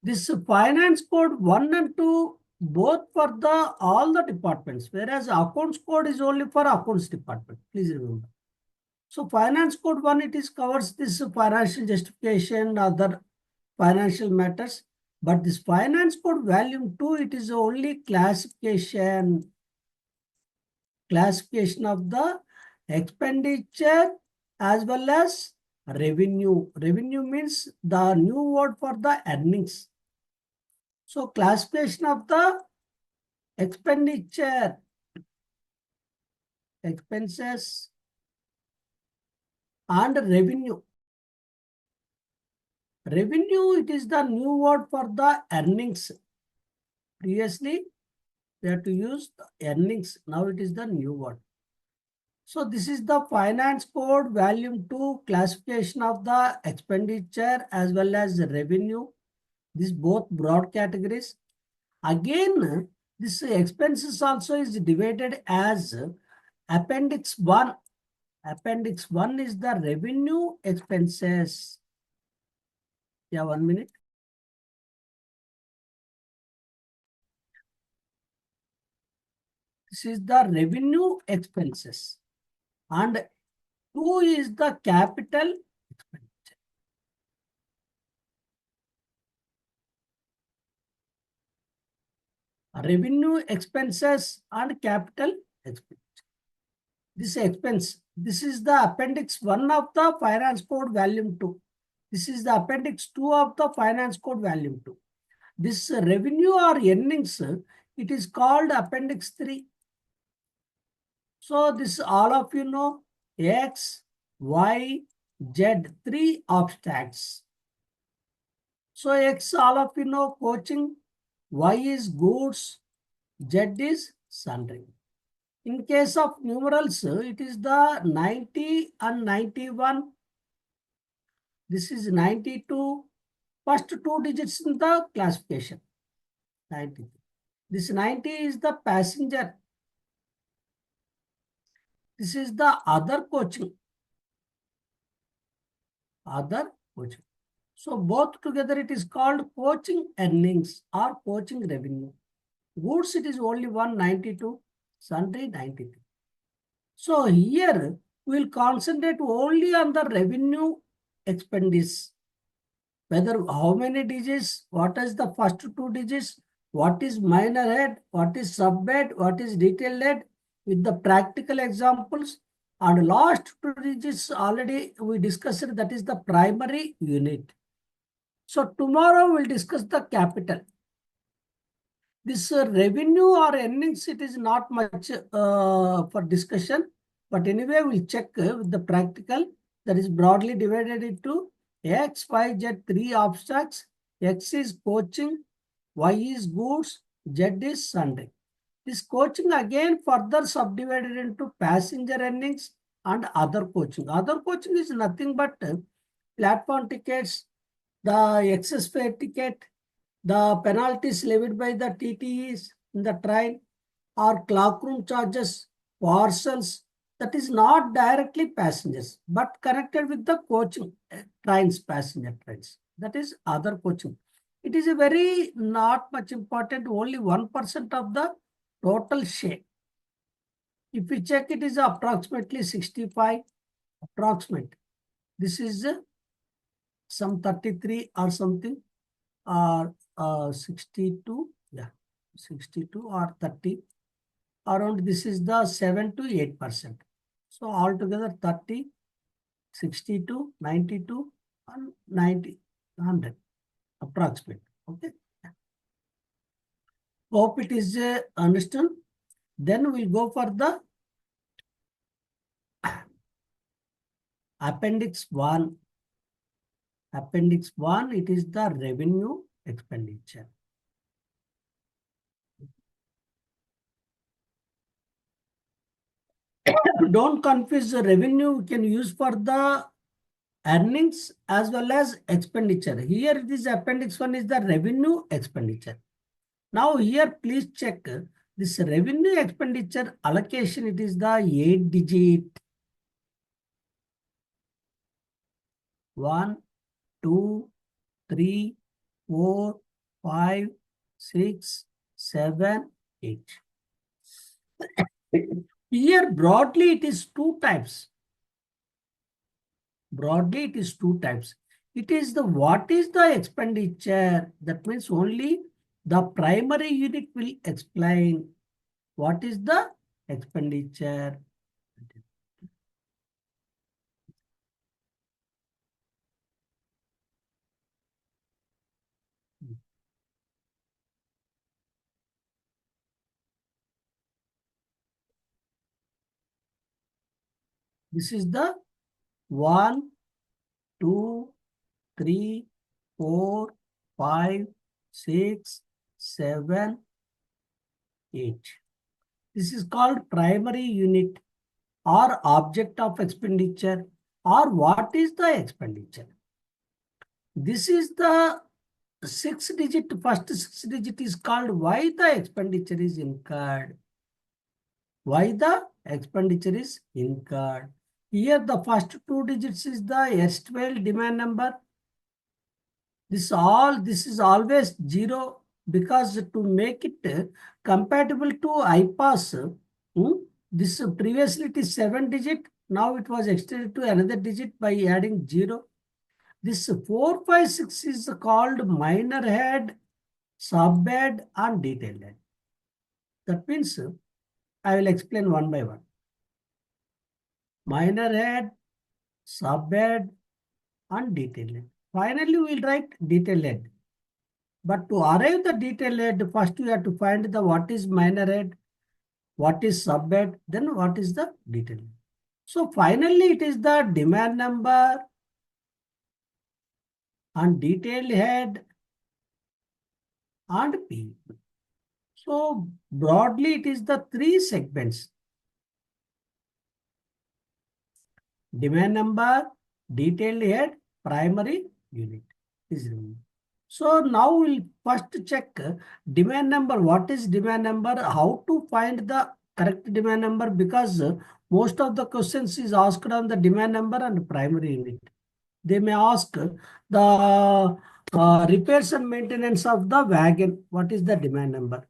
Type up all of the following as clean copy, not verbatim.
This finance code 1 and 2 both for the all the departments, whereas accounts code is only for accounts department. Please remember. So finance code 1, it is covers this financial justification, other financial matters. But this finance code volume 2, it is only classification of the expenditure as well as revenue. Revenue means the new word for the earnings. So classification of the expenditure, expenses and revenue. Revenue, it is the new word for the earnings. Previously, we have to use the earnings. Now it is the new word. So this is the finance code volume 2 classification of the expenditure as well as revenue. These both broad categories. Again, this expenses also is divided as appendix 1. Appendix 1 is the revenue expenses. Yeah, 1 minute. This is the revenue expenses. And 2 is the capital expenditure. Revenue expenses and capital expenditure. This expense, this is the appendix 1 of the finance code volume 2. This is the appendix 2 of the finance code volume 2. This revenue or earnings, it is called appendix 3. So this all of you know, X, Y, Z, 3 abstracts. So X all of you know coaching, Y is goods, Z is sundry. In case of numerals, it is the 90 and 91. This is 92. First 2 digits in the classification. 90. This 90 is the passenger. This is the other coaching. Other coaching. So both together it is called coaching earnings or coaching revenue. Goods it is only 192, sundry 93. So here we will concentrate only on the revenue expenditure. Whether how many digits, what is the first 2 digits, what is minor head, what is sub head, what is detailed head, with the practical examples. And last 2 digits already we discussed, that is the primary unit. So tomorrow we'll discuss the capital. This revenue or earnings, it is not much for discussion. But anyway, we'll check with the practical, that is broadly divided into X, Y, Z, 3 abstracts. X is coaching, Y is goods, Z is sundry. This coaching again further subdivided into passenger earnings and other coaching. Other coaching is nothing but platform tickets, the excess fare ticket, the penalties levied by the TTEs in the train, or cloakroom charges, parcels, that is not directly passengers, but connected with the coaching trains, passenger trains. That is other coaching. It is a very not much important, only 1% of the total share. If we check, it is approximately 65, approximate. This is some 33 or something, or 62, yeah, 62 or 30. Around this is the 7 to 8%. So altogether 30, 62, 92, and 90, 100, approximate. Okay. Hope it is understood. Then we'll go for the appendix 1. Appendix 1, it is the revenue expenditure. Don't confuse the revenue we can use for the earnings as well as expenditure. Here this appendix 1 is the revenue expenditure. Now here please check this revenue expenditure allocation. It is the 8-digit. 1, 2, 3, 4, 5, 6, 7, 8. Here broadly it is two types. Broadly it is two types. It is the what is the expenditure. That means only the primary unit will explain what is the expenditure. This is the 1, 2, 3, 4, 5, 6, 7, 8. This is called primary unit or object of expenditure, or what is the expenditure. This is the first 6 digit is called why the expenditure is incurred. Why the expenditure is incurred. Here the first 2 digits is the erstwhile demand number. This is always 0 because to make it compatible to IPAS, this previously it is 7 digit. Now it was extended to another digit by adding 0. This 4, 5, 6 is called minor head, subhead, and detailed head. That means I will explain one by one. Minor head, subhead, and detailed head. Finally, we will write detailed head. But to arrive the detailed head, first you have to find the what is minor head, what is subhead, then what is the detailed head. So finally, it is the demand number and detailed head and P. So broadly, it is the 3 segments. Demand number, detailed head, primary unit is removed. So now we'll first check demand number. What is demand number? How to find the correct demand number? Because most of the questions is asked on the demand number and primary unit. They may ask the repairs and maintenance of the wagon. What is the demand number?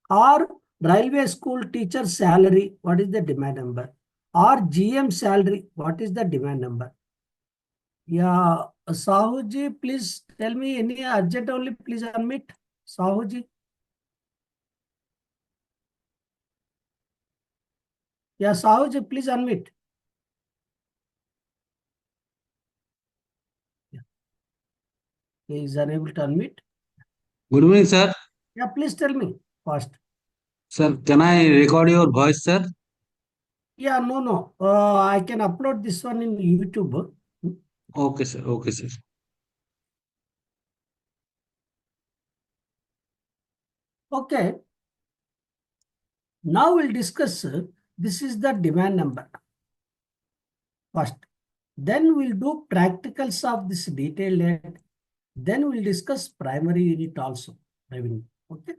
Or railway school teacher salary. What is the demand number? Or GM salary. What is the demand number? Yeah, Sahuji, please tell me any urgent only, please unmute. Sahuji. Yeah, Sahuji, please unmute. Yeah. He is unable to unmute. Good evening, sir. Yeah, please tell me first. Sir, can I record your voice, sir? Yeah, no. I can upload this one in YouTube. Okay, sir. Okay, sir. Okay. Now we'll discuss this is the demand number first. Then we'll do practicals of this detailed head. Then we'll discuss primary unit also, revenue. Okay.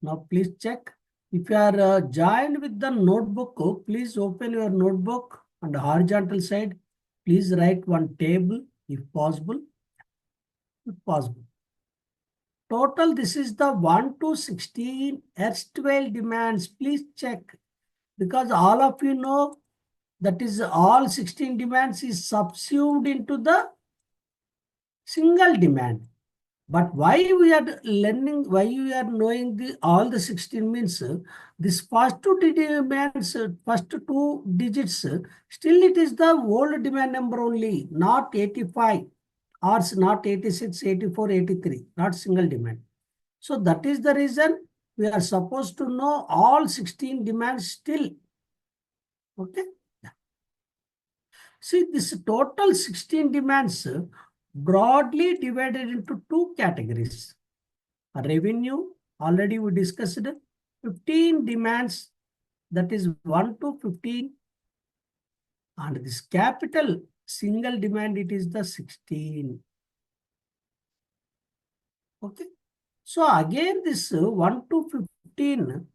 Now please check. If you are joined with the notebook, please open your notebook on the horizontal side. Please write one table if possible. If possible. Total, this is the 1 to 16 erstwhile demands. Please check because all of you know that is all 16 demands is subsumed into the single demand. But why we are learning, why we are knowing all the 16 means this first 2 demands, first 2 digits, still it is the old demand number only, not 85 or not 86, 84, 83, not single demand. So that is the reason we are supposed to know all 16 demands still. Okay. See, this total 16 demands broadly divided into 2 categories. Revenue, already we discussed 15 demands, that is 1 to 15. And this capital single demand, it is the 16. Okay. So again, this 1 to 15,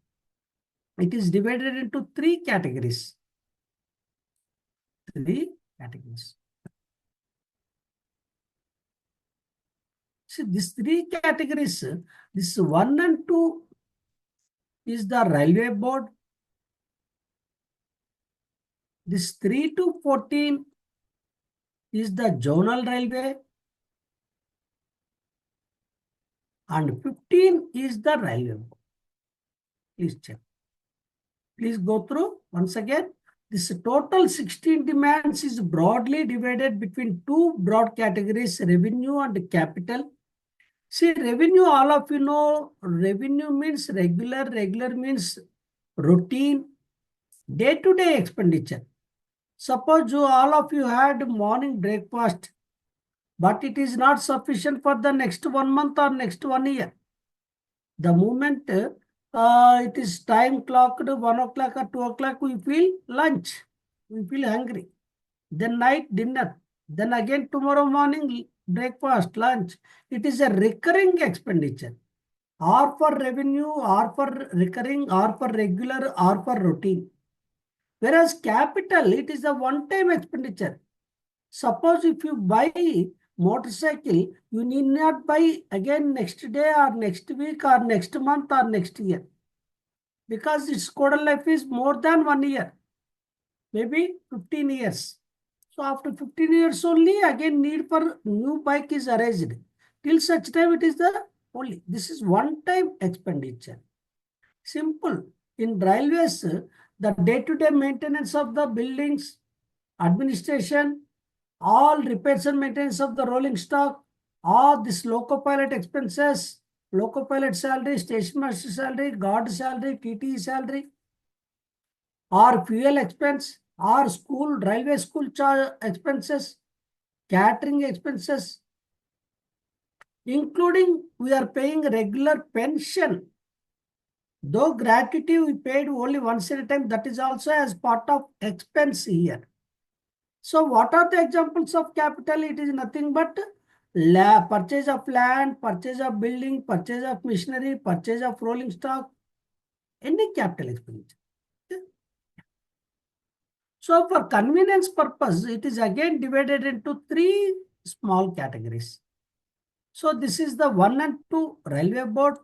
it is divided into 3 categories. 3 categories. See, these three categories, this 1 and 2 is the railway board. This 3 to 14 is the zonal railway. And 15 is the railway board. Please check. Please go through once again. This total 16 demands is broadly divided between two broad categories, revenue and capital. See, revenue, all of you know, revenue means regular, regular means routine, day-to-day expenditure. Suppose all of you had morning breakfast, but it is not sufficient for the next 1 month or next 1 year. The moment it is time clocked 1 o'clock or 2 o'clock, we feel lunch, we feel hungry. Then night dinner, then again tomorrow morning breakfast, lunch. It is a recurring expenditure, or for revenue, or for recurring, or for regular, or for routine. Whereas capital, it is a one-time expenditure. Suppose if you buy motorcycle, you need not buy again next day or next week or next month or next year, because its total life is more than 1 year, maybe 15 years. So after 15 years only, again need for new bike is arranged. Till such time it is the only. This is one-time expenditure. Simple. In railways, the day-to-day maintenance of the buildings, administration, all repairs and maintenance of the rolling stock, all this loco pilot expenses, loco pilot salary, station master salary, guard salary, TTE salary, or fuel expense, or school, railway school expenses, catering expenses, including we are paying regular pension. Though gratuity we paid only once at a time, that is also as part of expense here. So what are the examples of capital? It is nothing but purchase of land, purchase of building, purchase of machinery, purchase of rolling stock, any capital expenditure. Okay. So for convenience purpose, it is again divided into three small categories. So this is the 1 and 2 railway board,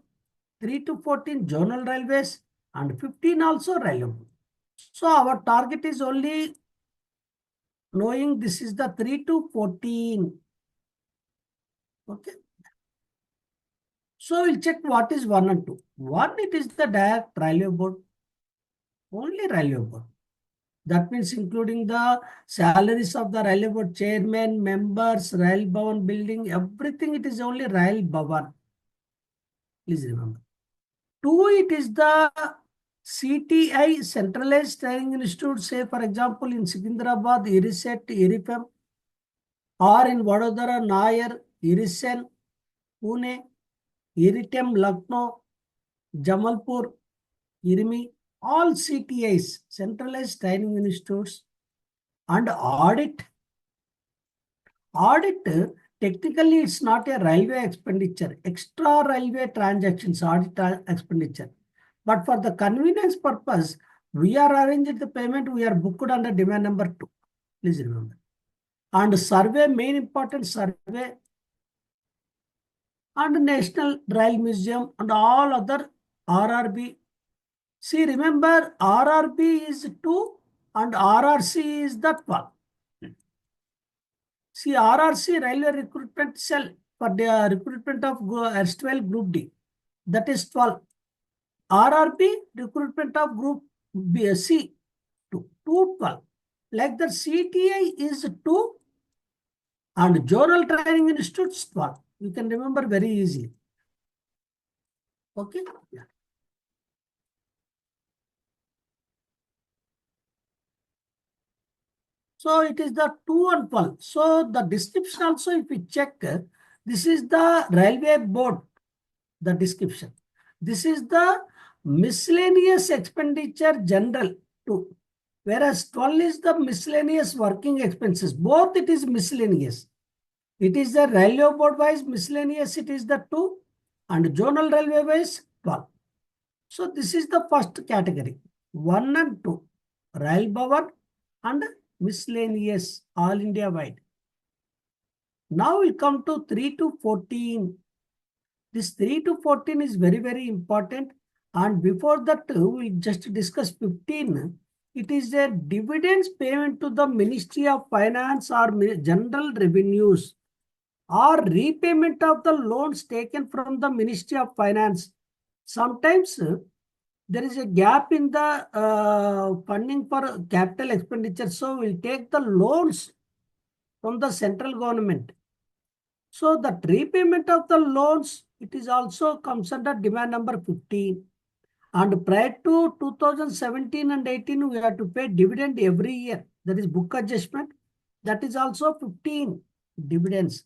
3 to 14 zonal railways, and 15 also railway board. So our target is only knowing this is the 3 to 14. Okay. So we'll check what is 1 and 2. 1, it is the direct railway board. Only railway board. That means including the salaries of the railway board chairman, members, rail bhavan building, everything, it is only rail bhavan. Please remember. 2, it is the CTI, Centralized Training Institute, say for example in Secunderabad, IRISET, IRIFEM, or in Vadodara, Nair, IRISEN, Pune, IRITEM, Lucknow, Jamalpur, IRMI, all CTIs, Centralized Training Institutes, and audit. Audit, technically it's not a railway expenditure, extra railway transactions, audit expenditure. But for the convenience purpose, we are arranging the payment, we are booked under demand number 2. Please remember. And survey, main important survey, and National Rail Museum, and all other RRB. See, remember, RRB is 2 and RRC is the 12. See, RRC, Railway Recruitment Cell, for the recruitment of erstwhile Group D, that is 12. RRB, recruitment of Group B, C, 2, 12. Like the CTI is 2 and Journal Training Institutes 12. You can remember very easily. Okay? Yeah. So it is the 2 and 12. So the description also, if we check, this is the railway board, the description. This is the miscellaneous expenditure general 2. Whereas 12 is the miscellaneous working expenses. Both it is miscellaneous. It is the railway board wise miscellaneous, it is the 2, and zonal railway wise 12. So this is the first category, 1 and 2, rail bhavan and miscellaneous, all India wide. Now we come to 3 to 14. This 3 to 14 is very, very important. And before that, we just discuss 15. It is a dividends payment to the Ministry of Finance or General Revenues, or repayment of the loans taken from the Ministry of Finance. Sometimes there is a gap in the funding for capital expenditure. So we'll take the loans from the central government. So the repayment of the loans, it is also comes under demand number 15. And prior to 2017 and 18, we have to pay dividend every year. That is book adjustment. That is also 15 dividends.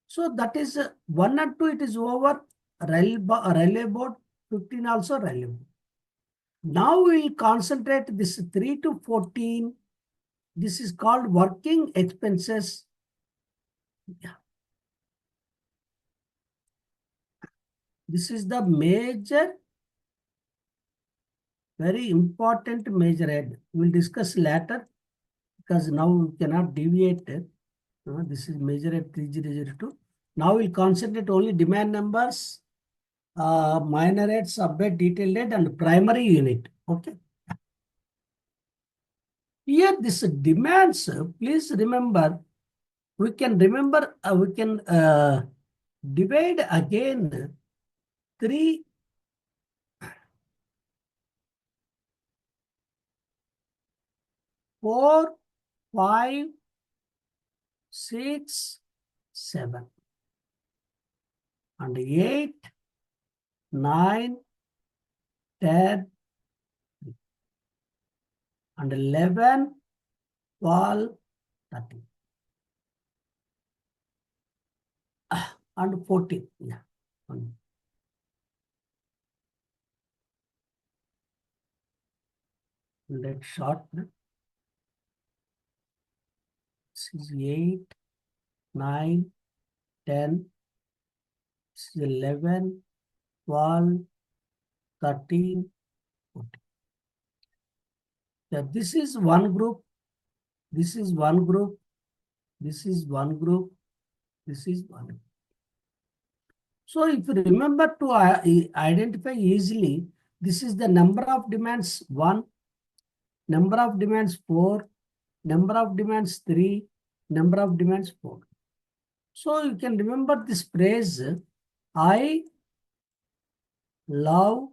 So that is 1 and 2, it is over. Railway board, 15 also railway board. Now we will concentrate this 3 to 14. This is called working expenses. Yeah. This is the major, very important major head. We'll discuss later because now we cannot deviate. This is major head 3002. Now we'll concentrate only demand numbers, minor head, sub-head, detailed head, and primary unit. Okay. Here, this demands, please remember, we can divide again 3, 4, 5, 6, 7, and 8, 9, 10, and 11, 12, 13, and 14. Yeah. Let's short. This is 8, 9, 10, this is 11, 12, 13, 14. Yeah, this is one group. This is one group. This is one group. This is one group. So if you remember to identify easily, this is the number of demands 1, number of demands 4, number of demands 3, number of demands 4. So you can remember this phrase, I love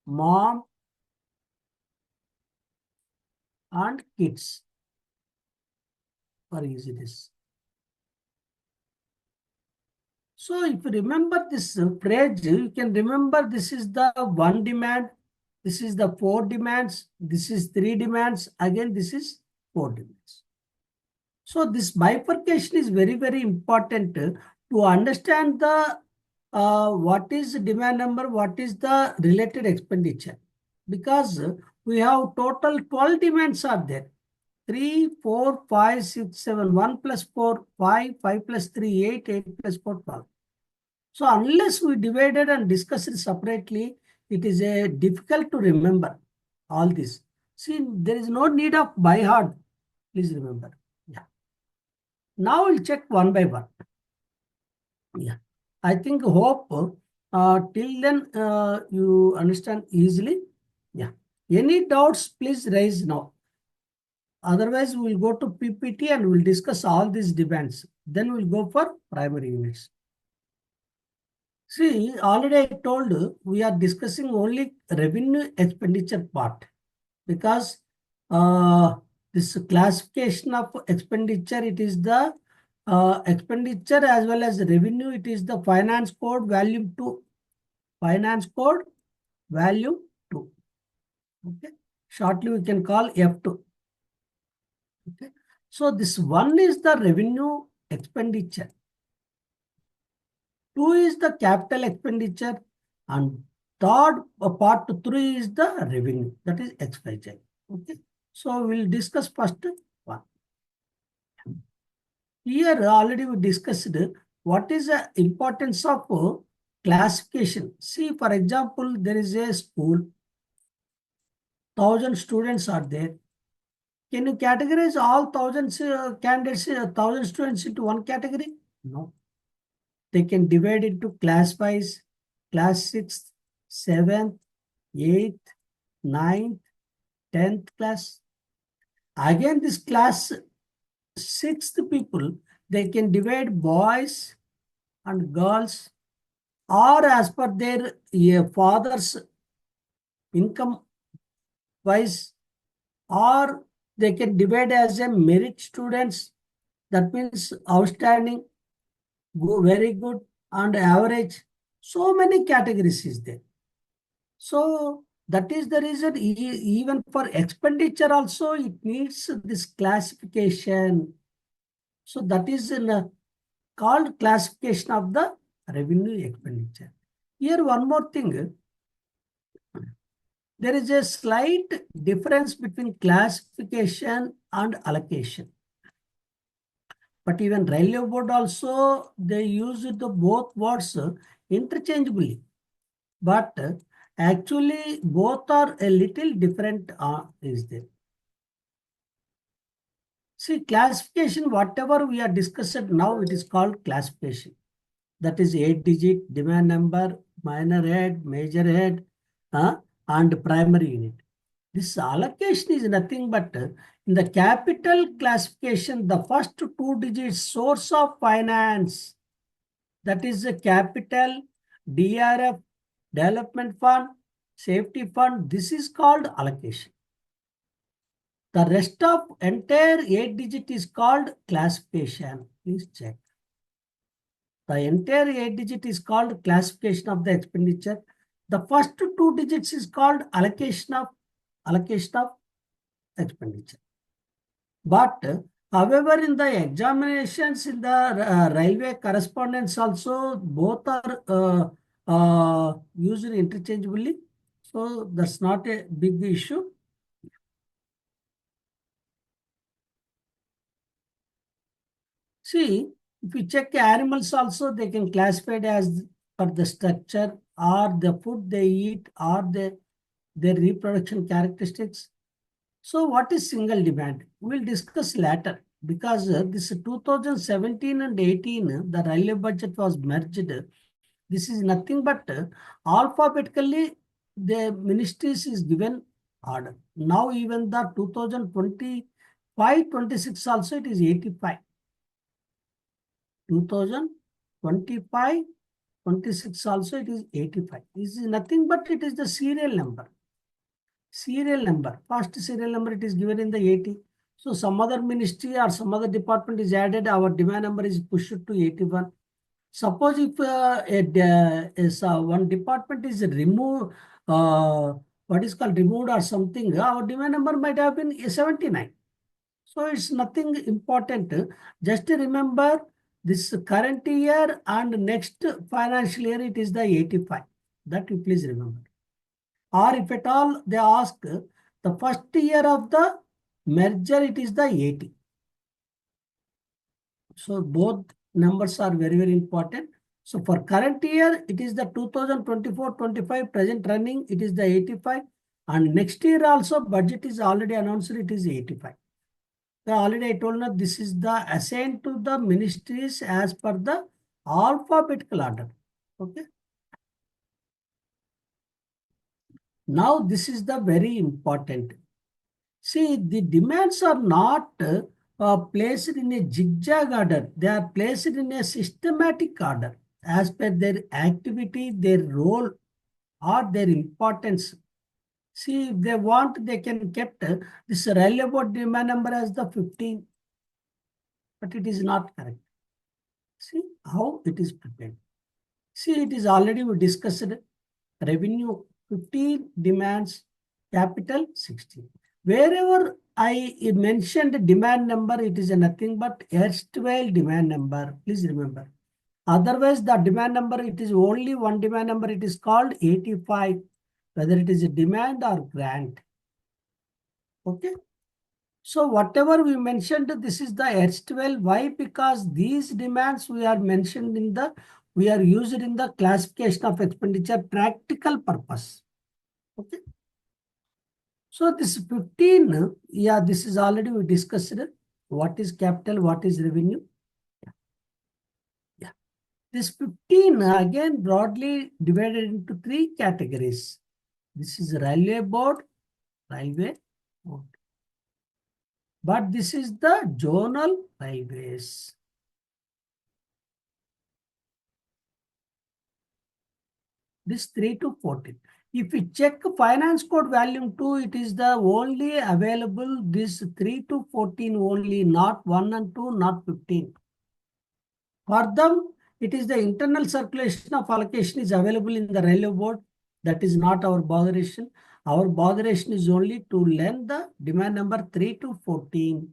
mom and kids. For easy this. So if you remember this phrase, you can remember this is the 1 demand, this is the 4 demands, this is 3 demands, again this is 4 demands. So this bifurcation is very, very important to understand the what is demand number, what is the related expenditure. Because we have total 12 demands are there. 3, 4, 5, 6, 7, 1 plus 4, 5, 5 plus 3, 8, 8 plus 4, 12. So unless we divided and discussed it separately, it is difficult to remember all this. See, there is no need of by heart. Please remember. Yeah. Now we'll check one by one. Yeah. I think hope till then you understand easily. Yeah. Any doubts, please raise now. Otherwise, we'll go to PPT and we'll discuss all these demands. Then we'll go for primary units. See, already I told we are discussing only revenue expenditure part because this classification of expenditure, it is the expenditure as well as revenue. It is the finance code volume 2. Finance code volume 2. Okay. Shortly we can call F2. Okay. So this 1 is the revenue expenditure. 2 is the capital expenditure, and third part 3 is the revenue, that is expenditure. Okay. So we'll discuss first 1. Here already we discussed what is the importance of classification. See, for example, there is a school, 1,000 students are there. Can you categorize all thousands candidates, 1,000 students into one category? No. They can divide into class wise, class 6th, 7th, 8th, 9th, 10th class. Again, this class 6th people, they can divide boys and girls or as per their father's income wise, or they can divide as a merit students. That means outstanding, very good, and average. So many categories is there. So that is the reason even for expenditure also it needs this classification. So that is called classification of the revenue expenditure. Here one more thing, there is a slight difference between classification and allocation. But even railway board also, they use the both words interchangeably. But actually, both are a little different is there. See, classification, whatever we are discussing now, it is called classification. That is 8-digit, demand number, minor head, major head, and primary unit. This allocation is nothing but in the capital classification, the first 2 digits source of finance, that is the capital, DRF, development fund, safety fund, this is called allocation. The rest of entire 8-digit is called classification. Please check. The entire 8-digit is called classification of the expenditure. The first 2 digits is called allocation of expenditure. But however, in the examinations in the railway correspondence also, both are used interchangeably. So that's not a big issue. See, if you check animals also, they can classify it as per the structure or the food they eat or their reproduction characteristics. So what is single demand? We'll discuss later because this 2017 and 18, the railway budget was merged. This is nothing but alphabetically the ministries is given order. Now even the 2025-26 also it is 85. 2025-26 also it is 85. This is nothing but it is the serial number. First serial number it is given in the 80. So some other ministry or some other department is added, our demand number is pushed to 81. Suppose if one department is removed, what is called removed or something, our demand number might have been 79. So it's nothing important. Just remember this current year and next financial year, it is the 85. That you please remember. Or if at all they ask the first year of the merger, it is the 80. So both numbers are very, very important. So for current year, it is the 2024-25 present running, it is the 85. And next year also budget is already announced, it is 85. So already I told you this is the assigned to the ministries as per the alphabetical order. Okay. Now this is the very important. See, the demands are not placed in a zigzag order. They are placed in a systematic order as per their activity, their role, or their importance. See, if they want, they can kept this railway board demand number as the 15, but it is not correct. See how it is prepared. See, it is already we discussed revenue 15 demands, capital 16. Wherever I mentioned demand number, it is nothing but erstwhile demand number. Please remember. Otherwise, the demand number, it is only one demand number. It is called 85, whether it is a demand or grant. Okay. So whatever we mentioned, this is the erstwhile. Why? Because these demands we are mentioned in the, we are used in the classification of expenditure practical purpose. Okay. So this 15, yeah, this is already we discussed. What is capital, what is revenue? Yeah. This 15 again broadly divided into 3 categories. This is railway board. But this is the zonal railways. This 3 to 14. If we check finance code volume 2, it is the only available this 3 to 14 only, not 1 and 2, not 15. For them, it is the internal circulation of allocation is available in the railway board. That is not our botheration. Our botheration is only to learn the demand number 3 to 14.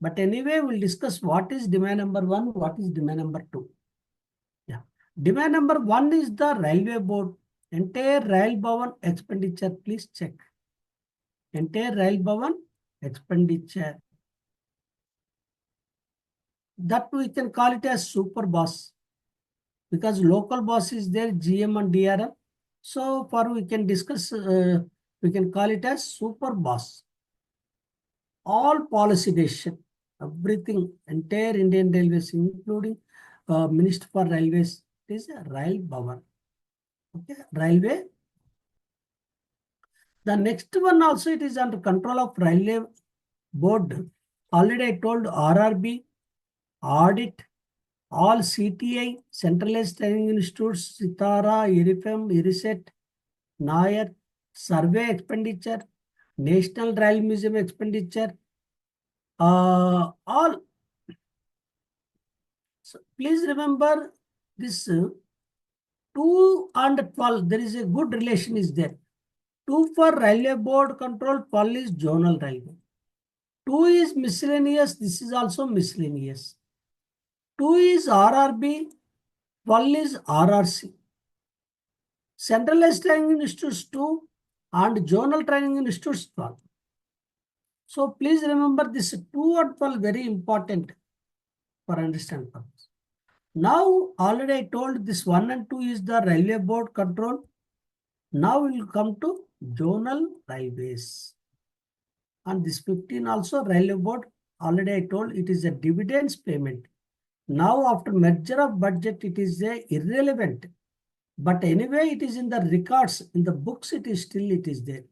But anyway, we'll discuss what is demand number 1, what is demand number 2. Yeah. Demand number 1 is the railway board. Entire rail bhavan expenditure, please check. Entire rail bhavan expenditure. That we can call it as super boss. Because local boss is there, GM and DRM. So for we can discuss, we can call it as super boss. All policy decision, everything, entire Indian Railways, including Minister for Railways, is a rail bhavan. Okay, railway. The next one also it is under control of railway board. Already I told RRB, audit, all CTI, centralized training institutes, Sitara, IRIFEM, IRISET, Nair, survey expenditure, National Rail Museum expenditure, all. So please remember this 2 and 12, there is a good relation is there. 2 for railway board control, 12 is zonal railway. 2 is miscellaneous, this is also miscellaneous. 2 is RRB, 12 is RRC. Centralized training institutes 2 and zonal training institutes 12. So please remember this 2 and 12 very important for understand purpose. Now already I told this 1 and 2 is the railway board control. Now we will come to zonal railways. And this 15 also railway board, already I told it is a dividends payment. Now after merger of budget, it is irrelevant. But anyway, it is in the records, in the books, it is still, it is there.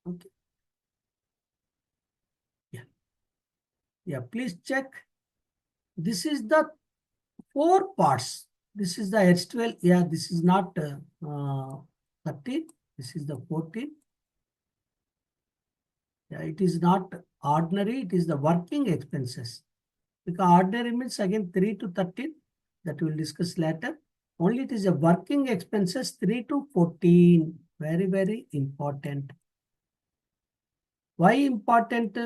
Okay. Yeah. Yeah, please check. This is the 4 parts. This is the H12. Yeah, this is not 13. This is the 14. Yeah, it is not ordinary. It is the working expenses. Because ordinary means again 3 to 13. That we will discuss later. Only it is a working expenses 3 to 14. Very, very important. Why important?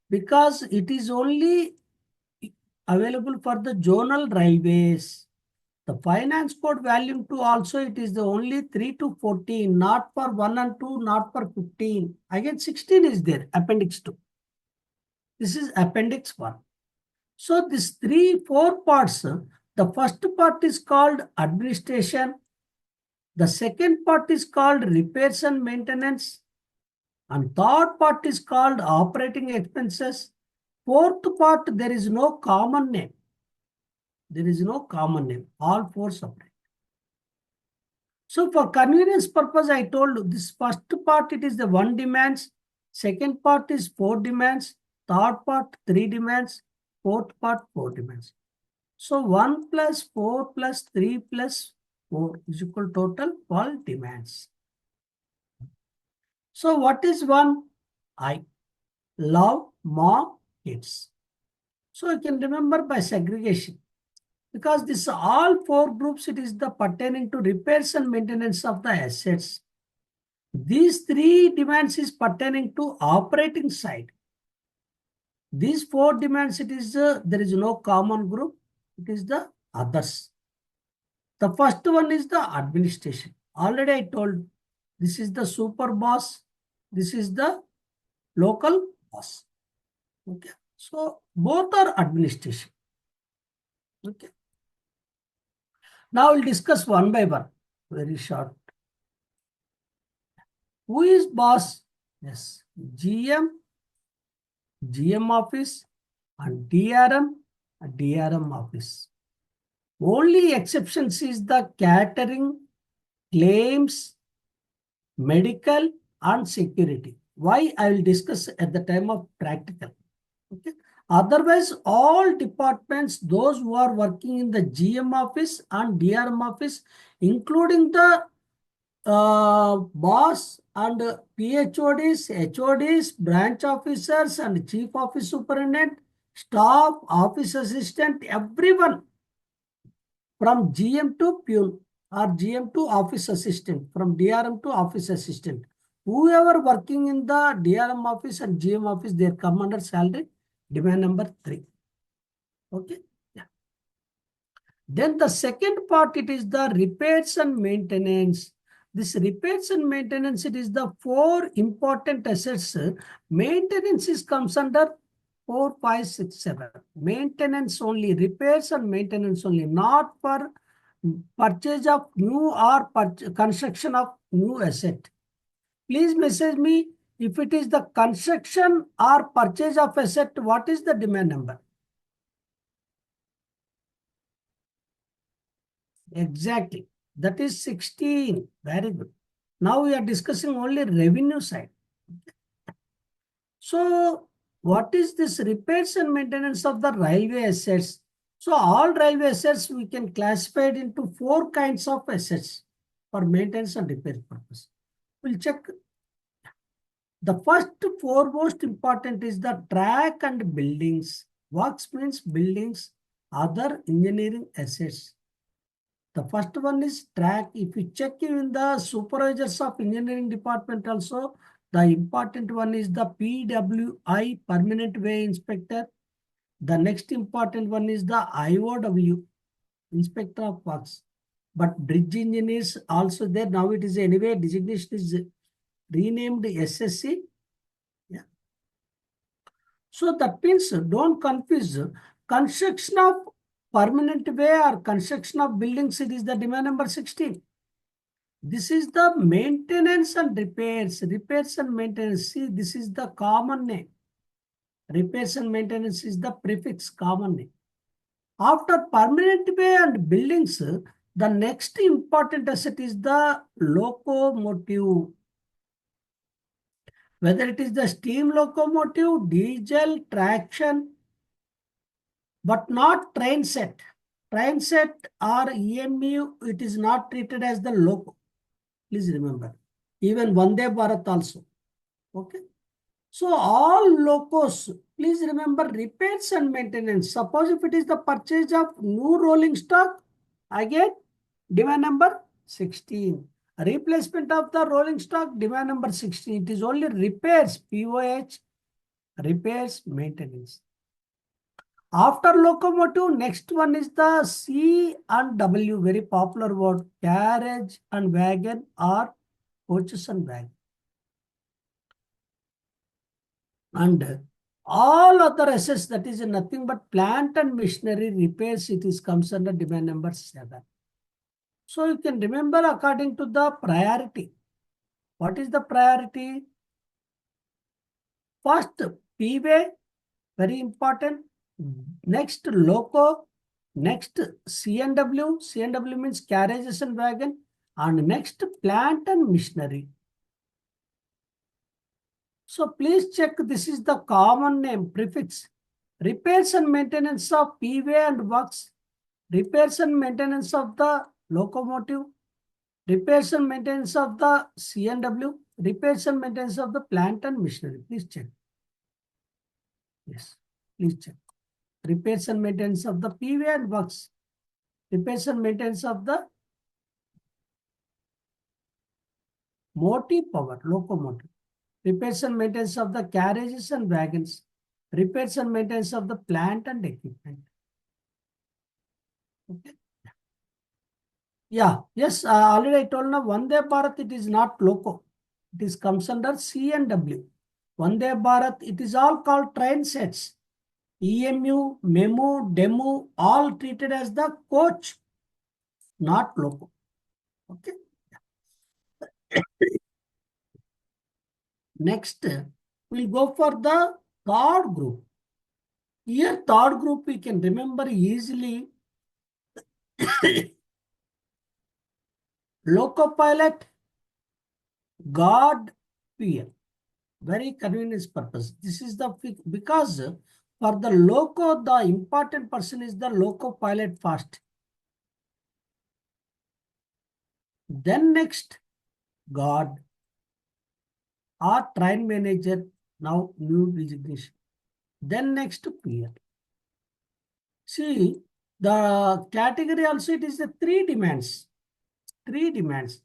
Because it is only available for the zonal railways. The finance code volume 2 also it is the only 3 to 14, not for 1 and 2, not for 15. Again 16 is there, appendix 2. This is appendix 1. So this 4 parts, the first part is called administration. The second part is called repairs and maintenance. And third part is called operating expenses. Fourth part, there is no common name. There is no common name. All 4 separate. So for convenience purpose, I told this first part, it is the 1 demands. Second part is 4 demands. Third part, 3 demands. Fourth part, 4 demands. So 1 plus 4 plus 3 plus 4 is equal total 12 demands. So what is 1? I love more kids. So you can remember by segregation. Because this all 4 groups, it is the pertaining to repairs and maintenance of the assets. These 3 demands is pertaining to operating side. These 4 demands, it is there is no common group. It is the others. The first one is the administration. Already I told this is the super boss. This is the local boss. Okay. So both are administration. Okay. Now we'll discuss one by one. Very short. Who is boss? Yes. GM office, and DRM office. Only exceptions is the catering, claims, medical, and security. Why I will discuss at the time of practical. Okay. Otherwise, all departments, those who are working in the GM office and DRM office, including the boss and PHODs, HODs, branch officers, and chief office superintendent, staff, office assistant, everyone from GM to Pune or GM to office assistant, from DRM to office assistant. Whoever working in the DRM office and GM office, they come under salary demand number 3. Okay. Yeah. Then the second part, it is the repairs and maintenance. This repairs and maintenance, it is the 4 important assets. Maintenance is comes under 4, 5, 6, 7. Maintenance only, repairs and maintenance only, not for purchase of new or construction of new asset. Please message me if it is the construction or purchase of asset, what is the demand number? Exactly. That is 16. Very good. Now we are discussing only revenue side. So what is this repairs and maintenance of the railway assets? So all railway assets we can classify it into 4 kinds of assets for maintenance and repair purpose. We'll check. The first foremost important is the track and buildings. Works means buildings, other engineering assets. The first one is track. If you check in the supervisors of engineering department also, the important one is the PWI, Permanent Way Inspector. The next important one is the IOW, Inspector of Works. But bridge engineers also there. Now it is anyway, designation is renamed SSC. Yeah. So that means don't confuse construction of permanent way or construction of buildings. It is the demand number 16. This is the maintenance and repairs. Repairs and maintenance. See, this is the common name. Repairs and maintenance is the prefix, common name. After permanent way and buildings, the next important asset is the locomotive. Whether it is the steam locomotive, diesel, traction, but not train set. Train set or EMU, it is not treated as the loco. Please remember. Even Vande Bharat also. Okay. So all locos, please remember repairs and maintenance. Suppose if it is the purchase of new rolling stock, again demand number 16. Replacement of the rolling stock, demand number 16. It is only repairs, POH, repairs, maintenance. After locomotive, next one is the C and W, very popular word, carriage and wagon or coaches and wagon. And all other assets, that is nothing but plant and machinery repairs, it is comes under demand number 7. So you can remember according to the priority. What is the priority? First, P-way, very important. Next, loco. Next, C&W. C&W means carriages and wagon. And next, plant and machinery. So please check, this is the common name, prefix. Repairs and maintenance of P-way and works. Repairs and maintenance of the locomotive. Repairs and maintenance of the C&W. Repairs and maintenance of the plant and machinery. Please check. Yes, please check. Repairs and maintenance of the P-way and works. Repairs and maintenance of the motive power, locomotive. Repairs and maintenance of the carriages and wagons. Repairs and maintenance of the plant and equipment. Okay. Yeah, yes, already I told now, Vande Bharat, it is not loco. It is comes under C&W. Vande Bharat, it is all called train sets. EMU, MEMU, DEMU, all treated as the coach, not loco. Okay. Next, We'll go for the third group. Here, third group we can remember easily. Loco pilot, guard, peer. Very convenience purpose. This is the because for the loco, the important person is the loco pilot first. Then next, guard or train manager. Now new designation. Then next, peer. See, the category also it is the three demands. Three demands.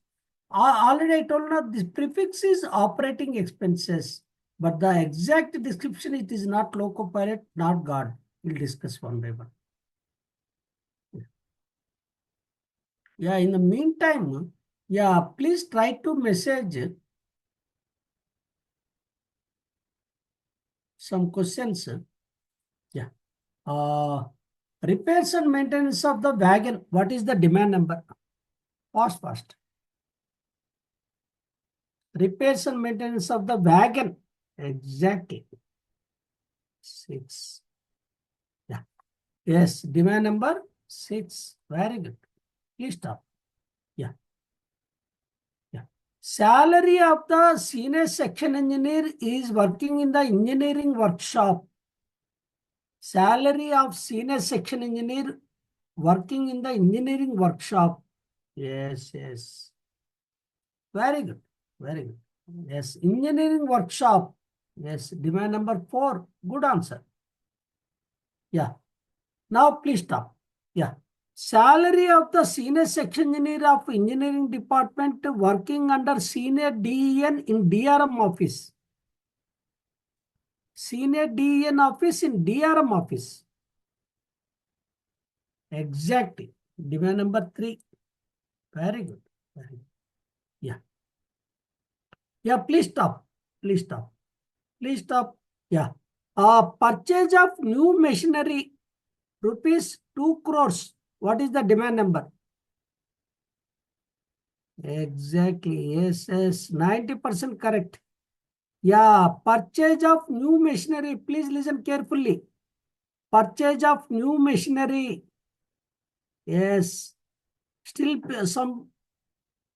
Already I told you this prefix is operating expenses, but the exact description it is not loco pilot, not guard. We'll discuss one by one. Yeah, in the meantime, yeah, please try to message some questions. Yeah. Repairs and maintenance of the wagon. What is the demand number? Fast. Repairs and maintenance of the wagon. Exactly. 6. Yeah. Yes, demand number 6. Very good. Please stop. Yeah. Salary of the senior section engineer is working in the engineering workshop. Salary of senior section engineer working in the engineering workshop. Yes. Very good. Yes, engineering workshop. Yes, demand number 4. Good answer. Yeah. Now please stop. Yeah. Salary of the senior section engineer of engineering department working under senior DEN in DRM office. Senior DEN office in DRM office. Exactly. Demand number 3. Very good. Yeah, please stop. Yeah. Purchase of new machinery, rupees 2 crores. What is the demand number? Exactly. Yes. 90% correct. Yeah. Purchase of new machinery. Please listen carefully. Purchase of new machinery. Yes. Still some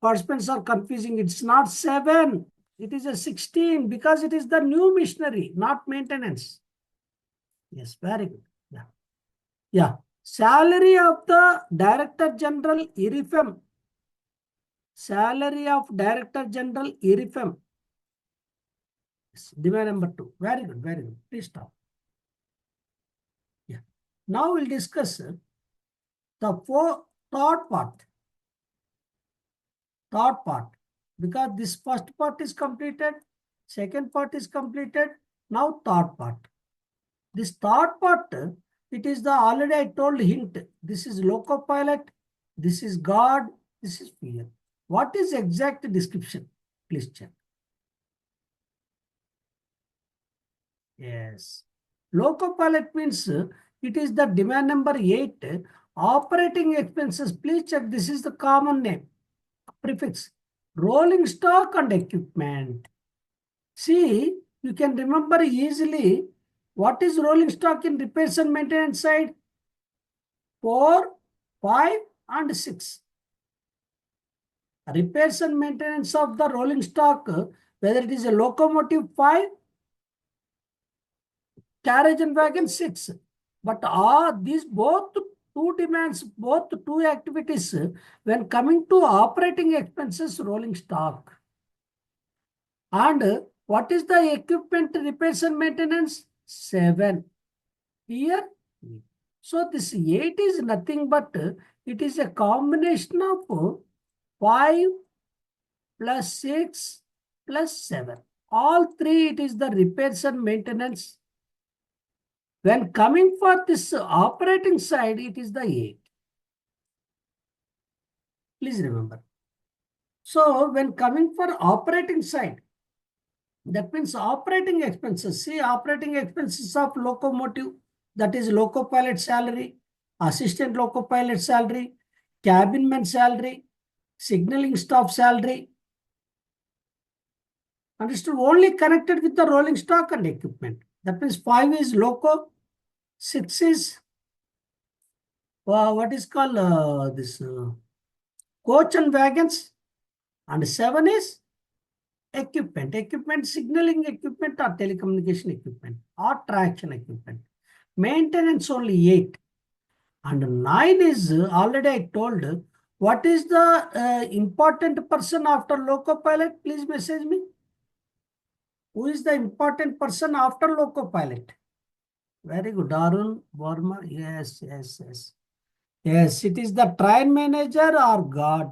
participants are confusing. It's not 7. It is a 16 because it is the new machinery, not maintenance. Yes. Very good. Yeah. Salary of the Director General IRIFEM. Salary of Director General IRIFEM. Yes. Demand number 2. Very good. Please stop. Yeah. Now we'll discuss the third part. Because this first part is completed, second part is completed. Now third part. This third part, it is the already I told hint. This is loco pilot, this is guard, this is peer. What is exact description? Please check. Yes. Loco pilot means it is the demand number 8. Operating expenses. Please check. This is the common name. Prefix. Rolling stock and equipment. See, you can remember easily what is rolling stock in repairs and maintenance side? 4, 5, and 6. Repairs and maintenance of the rolling stock, whether it is a locomotive 5, carriage and wagon 6. But these both two demands, both two activities, when coming to operating expenses, rolling stock. And what is the equipment repairs and maintenance? 7. Here. So this 8 is nothing but it is a combination of 5 plus 6 plus 7. All 3 it is the repairs and maintenance. When coming for this operating side, it is the 8. Please remember. So when coming for operating side, that means operating expenses. See, operating expenses of locomotive, that is loco pilot salary, assistant loco pilot salary, cabinman salary, signaling staff salary, Understood? Only connected with the rolling stock and equipment. That means 5 is Loco, 6 is what is called this coach and wagons, and 7 is equipment. Equipment, signaling equipment or telecommunication equipment or traction equipment. Maintenance only 8. And 9 is already I told. What is the important person after Loco Pilot? Please message me. Who is the important person after Loco Pilot? Very good. Arun Verma. Yes, yes, yes. Yes, it is the train manager or guard.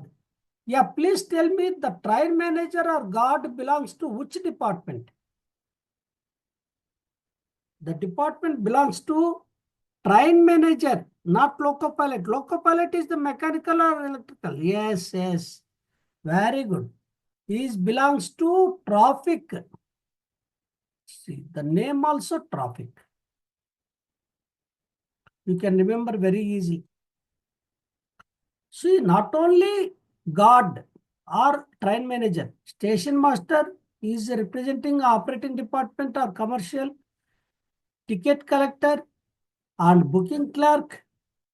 Yeah, please tell me the train manager or guard belongs to which department? The department belongs to train manager, not Loco Pilot. Loco Pilot is the mechanical or electrical. Yes, yes. Very good. He belongs to traffic. See, the name also traffic. You can remember very easy. See, not only guard or train manager, station master is representing operating department or commercial, ticket collector and booking clerk,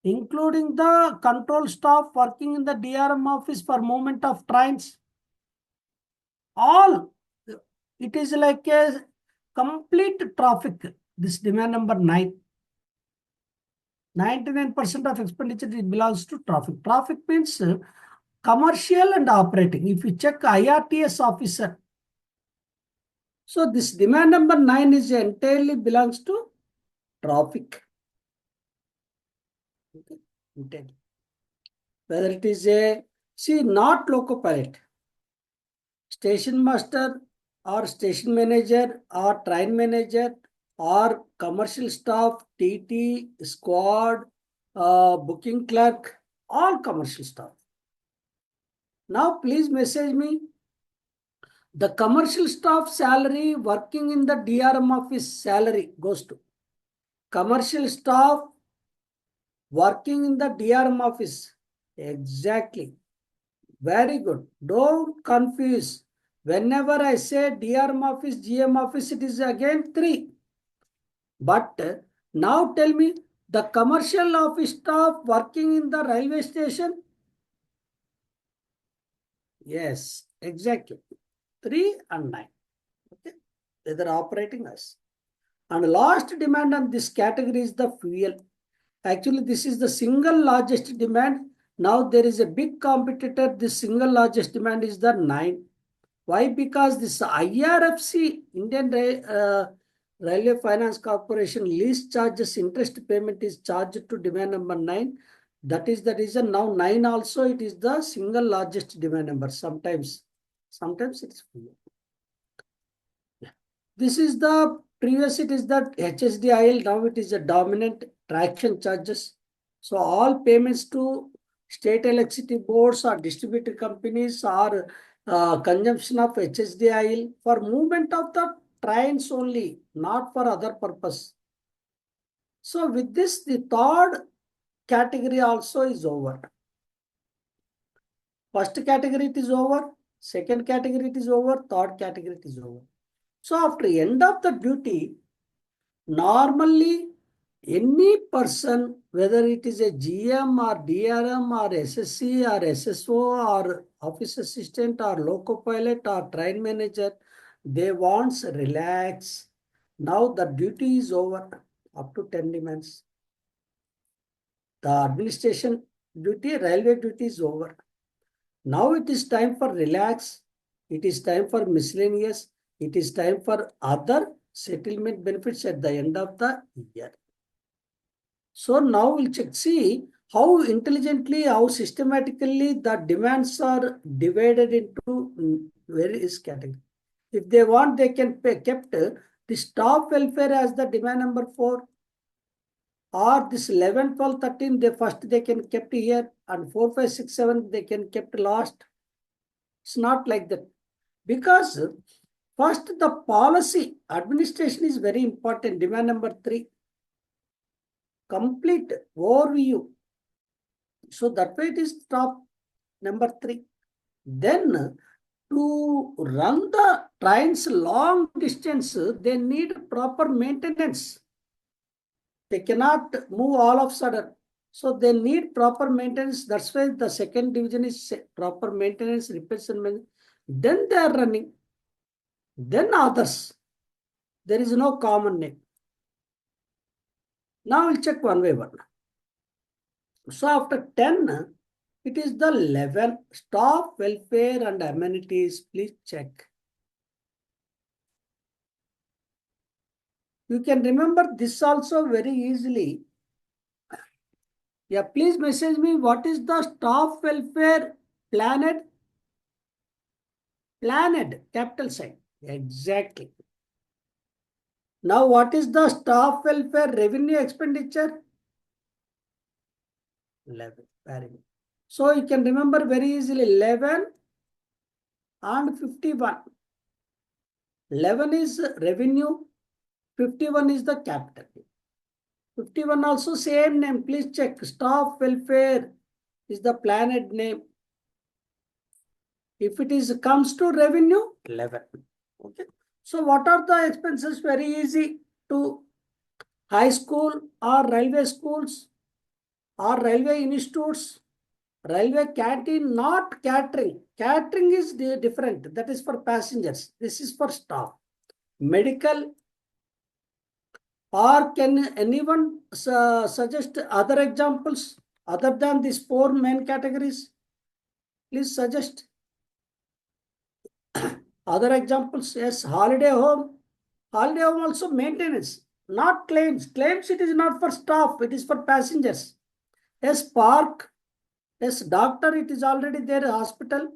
including the control staff working in the DRM office for movement of trains. All, it is like a complete traffic. This demand number 9. 99% of expenditure belongs to traffic. Traffic means commercial and operating. If you check IRTS officer, so this demand number 9 is entirely belongs to traffic. Okay. Entirely. Whether it is a, see, not Loco Pilot, station master or station manager or train manager or commercial staff, TT, squad, booking clerk, all commercial staff. Now please message me. The commercial staff salary working in the DRM office salary goes to commercial staff working in the DRM office. Exactly. Very good. Don't confuse. Whenever I say DRM office, GM office, it is again 3. But now tell me, the commercial office staff working in the railway station? Yes, exactly. 3 and 9. Okay. Whether operating us. And last demand on this category is the fuel. Actually, this is the single largest demand. Now there is a big competitor. This single largest demand is the 9. Why? Because this IRFC, Indian Railway Finance Corporation lease charges interest payment is charged to demand number 9. That is the reason now 9 also it is the single largest demand number. Sometimes it's fuel. This is the previous, it is that HSDIL, now it is a dominant traction charges. So all payments to state electricity boards or distributed companies or consumption of HSDIL for movement of the trains only, not for other purpose. So with this, the third category also is over. First category it is over, second category it is over, third category it is over. So after end of the duty, normally any person, whether it is a GM or DRM or SSC or SSO or office assistant or loco pilot or train manager, they want relax. Now the duty is over up to 10 demands. The administration duty, railway duty is over. Now it is time for relax. It is time for miscellaneous. It is time for other settlement benefits at the end of the year. So now we'll check, see how intelligently, how systematically the demands are divided into various categories. If they want, they can pay, kept the staff welfare as the demand number 4. Or this 11, 12, 13, they first they can kept here, and 4, 5, 6, 7, they can kept last. It's not like that. Because first the policy administration is very important. Demand number 3. Complete overview. So that way it is top number 3. Then To run the trains long distance, they need proper maintenance. They cannot move all of a sudden. So they need proper maintenance. That's why the second division is proper maintenance, repairs and maintenance. Then they are running. Then others. There is no common name. Now we'll check one by one. So after 10, it is the 11. Staff welfare and amenities. Please check. You can remember this also very easily. Yeah, please message me what is the staff welfare planned? Planned, capital sign. Exactly. Now, what is the staff welfare revenue expenditure? 11. Very good. So, you can remember very easily 11 and 51. 11 is revenue, 51 is the capital. 51 also same name. Please check. Staff welfare is the planned name. If it is comes to revenue, 11. Okay. So what are the expenses? Very easy to high school or railway schools or railway institutes, railway canteen, not catering. Catering is different. That is for passengers. This is for staff. Medical, or can anyone suggest other examples other than these four main categories? Please suggest. Other examples, yes, holiday home. Holiday home also maintenance, not claims. Claims it is not for staff, it is for passengers. Yes, park. Yes, doctor, it is already there, hospital.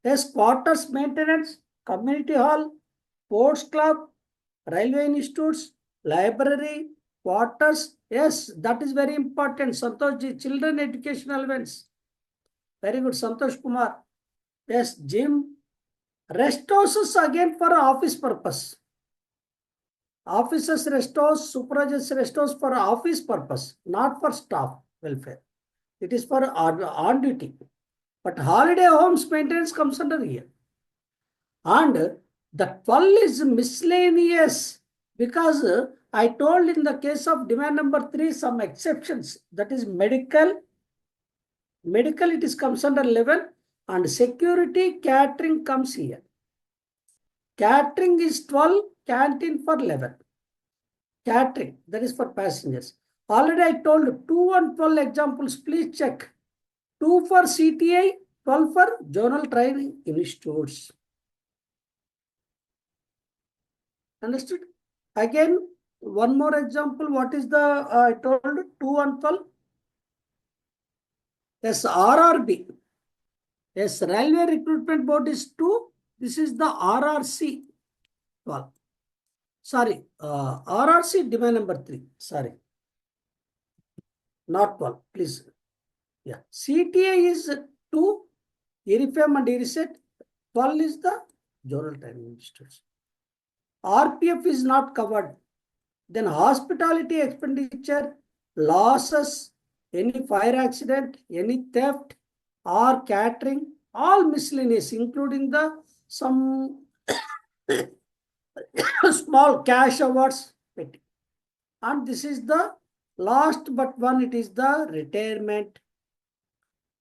Yes, quarters maintenance, community hall, sports club, railway institutes, library, quarters. Yes, that is very important. Santosh ji, children educational events. Very good, Santosh Kumar. Yes, gym. Rest houses again for office purpose. Officers rest house, supervisors rest house for office purpose, not for staff welfare. It is for on duty. But holiday homes maintenance comes under here. And the 12 is miscellaneous because I told in the case of demand number 3 some exceptions. That is medical. Medical it is comes under 11 and security catering comes here. Catering is 12, canteen for 11. Catering, that is for passengers. Already I told 2 and 12 examples, please check. 2 for CTI, 12 for Zonal Training Institutes. Understood? Again, one more example. What is the, I told 2 and 12? Yes, RRB. Yes, Railway Recruitment Board is 2. This is the RRC 12. Sorry, RRC demand number 3. Sorry. Not 12, please. Yeah. CTA is 2. ERIFAM and ERISET. 12 is the Zonal Training Institutes. RPF is not covered. Then hospitality expenditure, losses, any fire accident, any theft, or catering, all miscellaneous, including the some small cash awards. And this is the last but one, it is the retirement.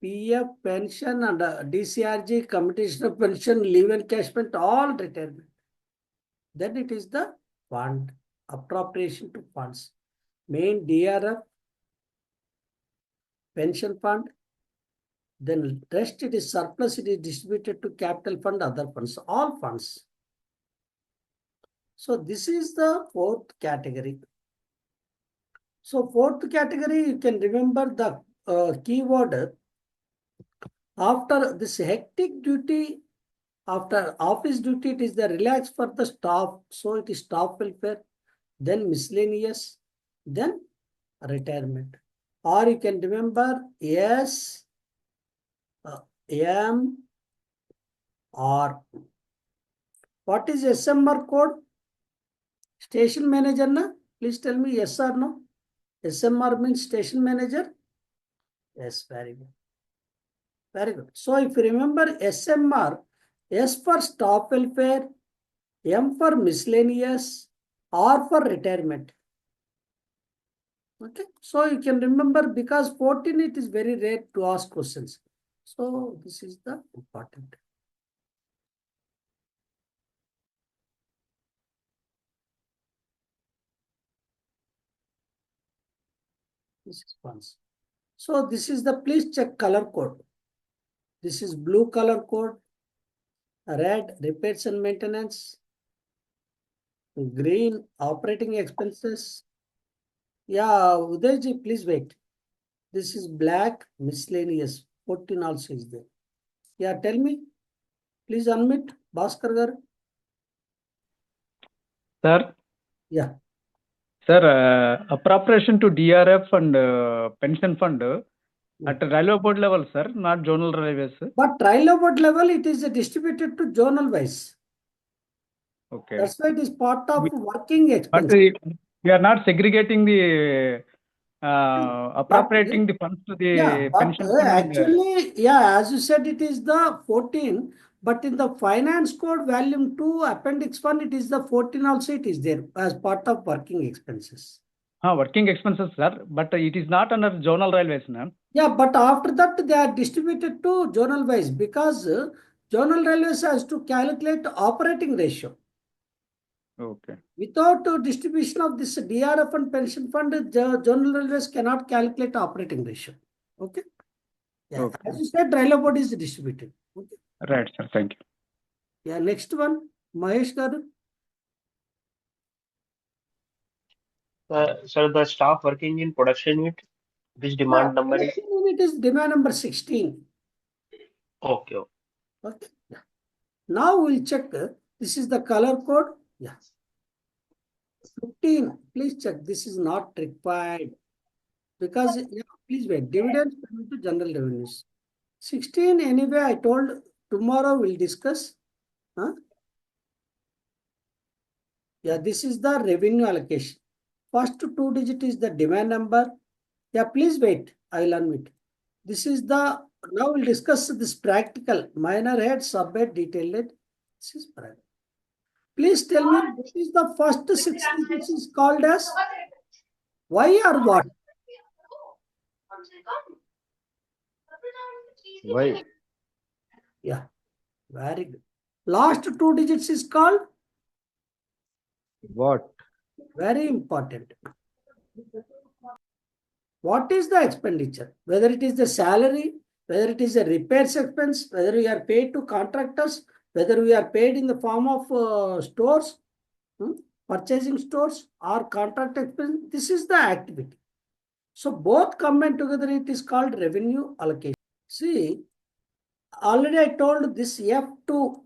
PF, pension, and DCRG, competition of pension, leave encashment, all retirement. Then it is the fund, appropriation to funds. Main DRF, pension fund. Then rest it is surplus, it is distributed to capital fund, other funds, all funds. So this is the fourth category. So fourth category, you can remember the keyword. After this hectic duty, after office duty, it is the relax for the staff. So it is staff welfare, then miscellaneous, then retirement. Or you can remember S, M, R. What is SMR code? Station manager, na? Please tell me yes or no. SMR means station manager. Yes, very good. Very good. So if you remember SMR, S for staff welfare, M for miscellaneous, R for retirement. Okay, so you can remember because 14 it is very rare to ask questions. So this is the important. This is once. So this is the please check color code. This is blue color code, red repairs and maintenance, green operating expenses. Yeah, Udayji, please wait. This is black miscellaneous. 14 also is there. Yeah, tell me. Please unmute. Bhaskar garu. Sir, Yeah. sir, appropriation to DRF and pension fund at railway board level, sir, not zonal railways. But railway board level, it is distributed to zonal wise. Okay. That's why it is part of working But expense. we are not segregating the appropriating the funds to the Yeah, but pension fund. actually, yeah, as you said, it is the 14. But in the finance code volume 2 appendix 1, it is the 14 also it is there as part of working expenses. Working expenses, sir, but it is not under zonal railways, ma'am. Yeah, but after that, they are distributed to zonal wise because zonal railways has to calculate operating ratio. Okay. Without distribution of this DRF and pension fund, the zonal railways cannot calculate operating ratio. Okay. Yeah. Okay. As you said, railway board is distributed. Okay. Right, sir. Thank you. Yeah. Next one, Mahesh garu. Sir, the staff working in production unit, which demand number is? Production unit is demand number 16. Okay. Okay. Yeah. Now we'll check. This is the color code. Yeah. 15. Please check. This is not required. Because, yeah, please wait. Dividends payment to general revenues. 16, anyway, I told tomorrow we'll discuss. Huh? Yeah, this is the revenue allocation. First 2 digit is the demand number. Yeah, please wait. I will unmute. This is the, now we'll discuss this practical, minor head, subhead, detailed head. This is practical. Please tell me, what is the first 6 digits is called as? Why or what? Why? Yeah, very good. Last 2 digits is called? What? Very important. What is the expenditure? Whether it is the salary, whether it is a repairs expense, whether we are paid to contractors, whether we are paid in the form of stores, purchasing stores or contract expense, this is the activity. So both combined together, it is called revenue allocation. See, already I told this F2.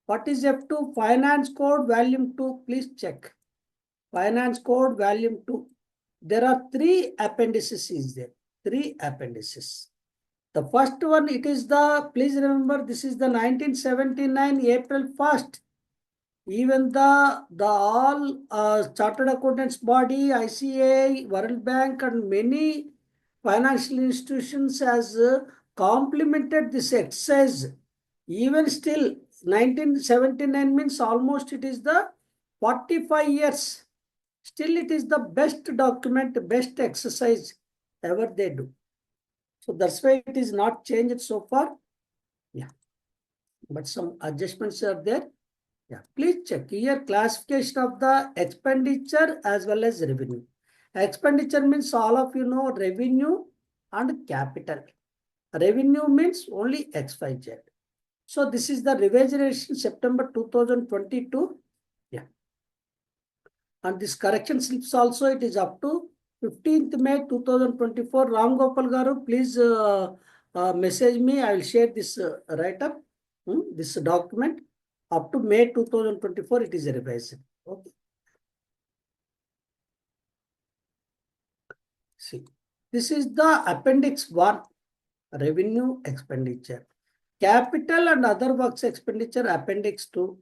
What is F2? Finance code volume 2. Please check. Finance code volume 2. There are 3 appendices is there. 3 appendices. The first one, it is the, please remember, this is the 1979 April 1st. Even the all chartered accountants body, ICA, World Bank and many financial institutions has complemented this exercise. Even still, 1979 means almost it is the 45 years. Still, it is the best document, best exercise ever they do. So that's why it is not changed so far. Yeah. But some adjustments are there. Yeah. Please check here classification of the expenditure as well as revenue. Expenditure means all of you know revenue and capital. Revenue means only XYZ. So this is the revision September 2022. Yeah. And this correction slips also, it is up to 15th May 2024. Ram Gopal garu, please message me. I will share this write-up, this document. Up to May 2024, it is revised. Okay. See, this is the appendix 1, revenue expenditure. Capital and other works expenditure, appendix 2.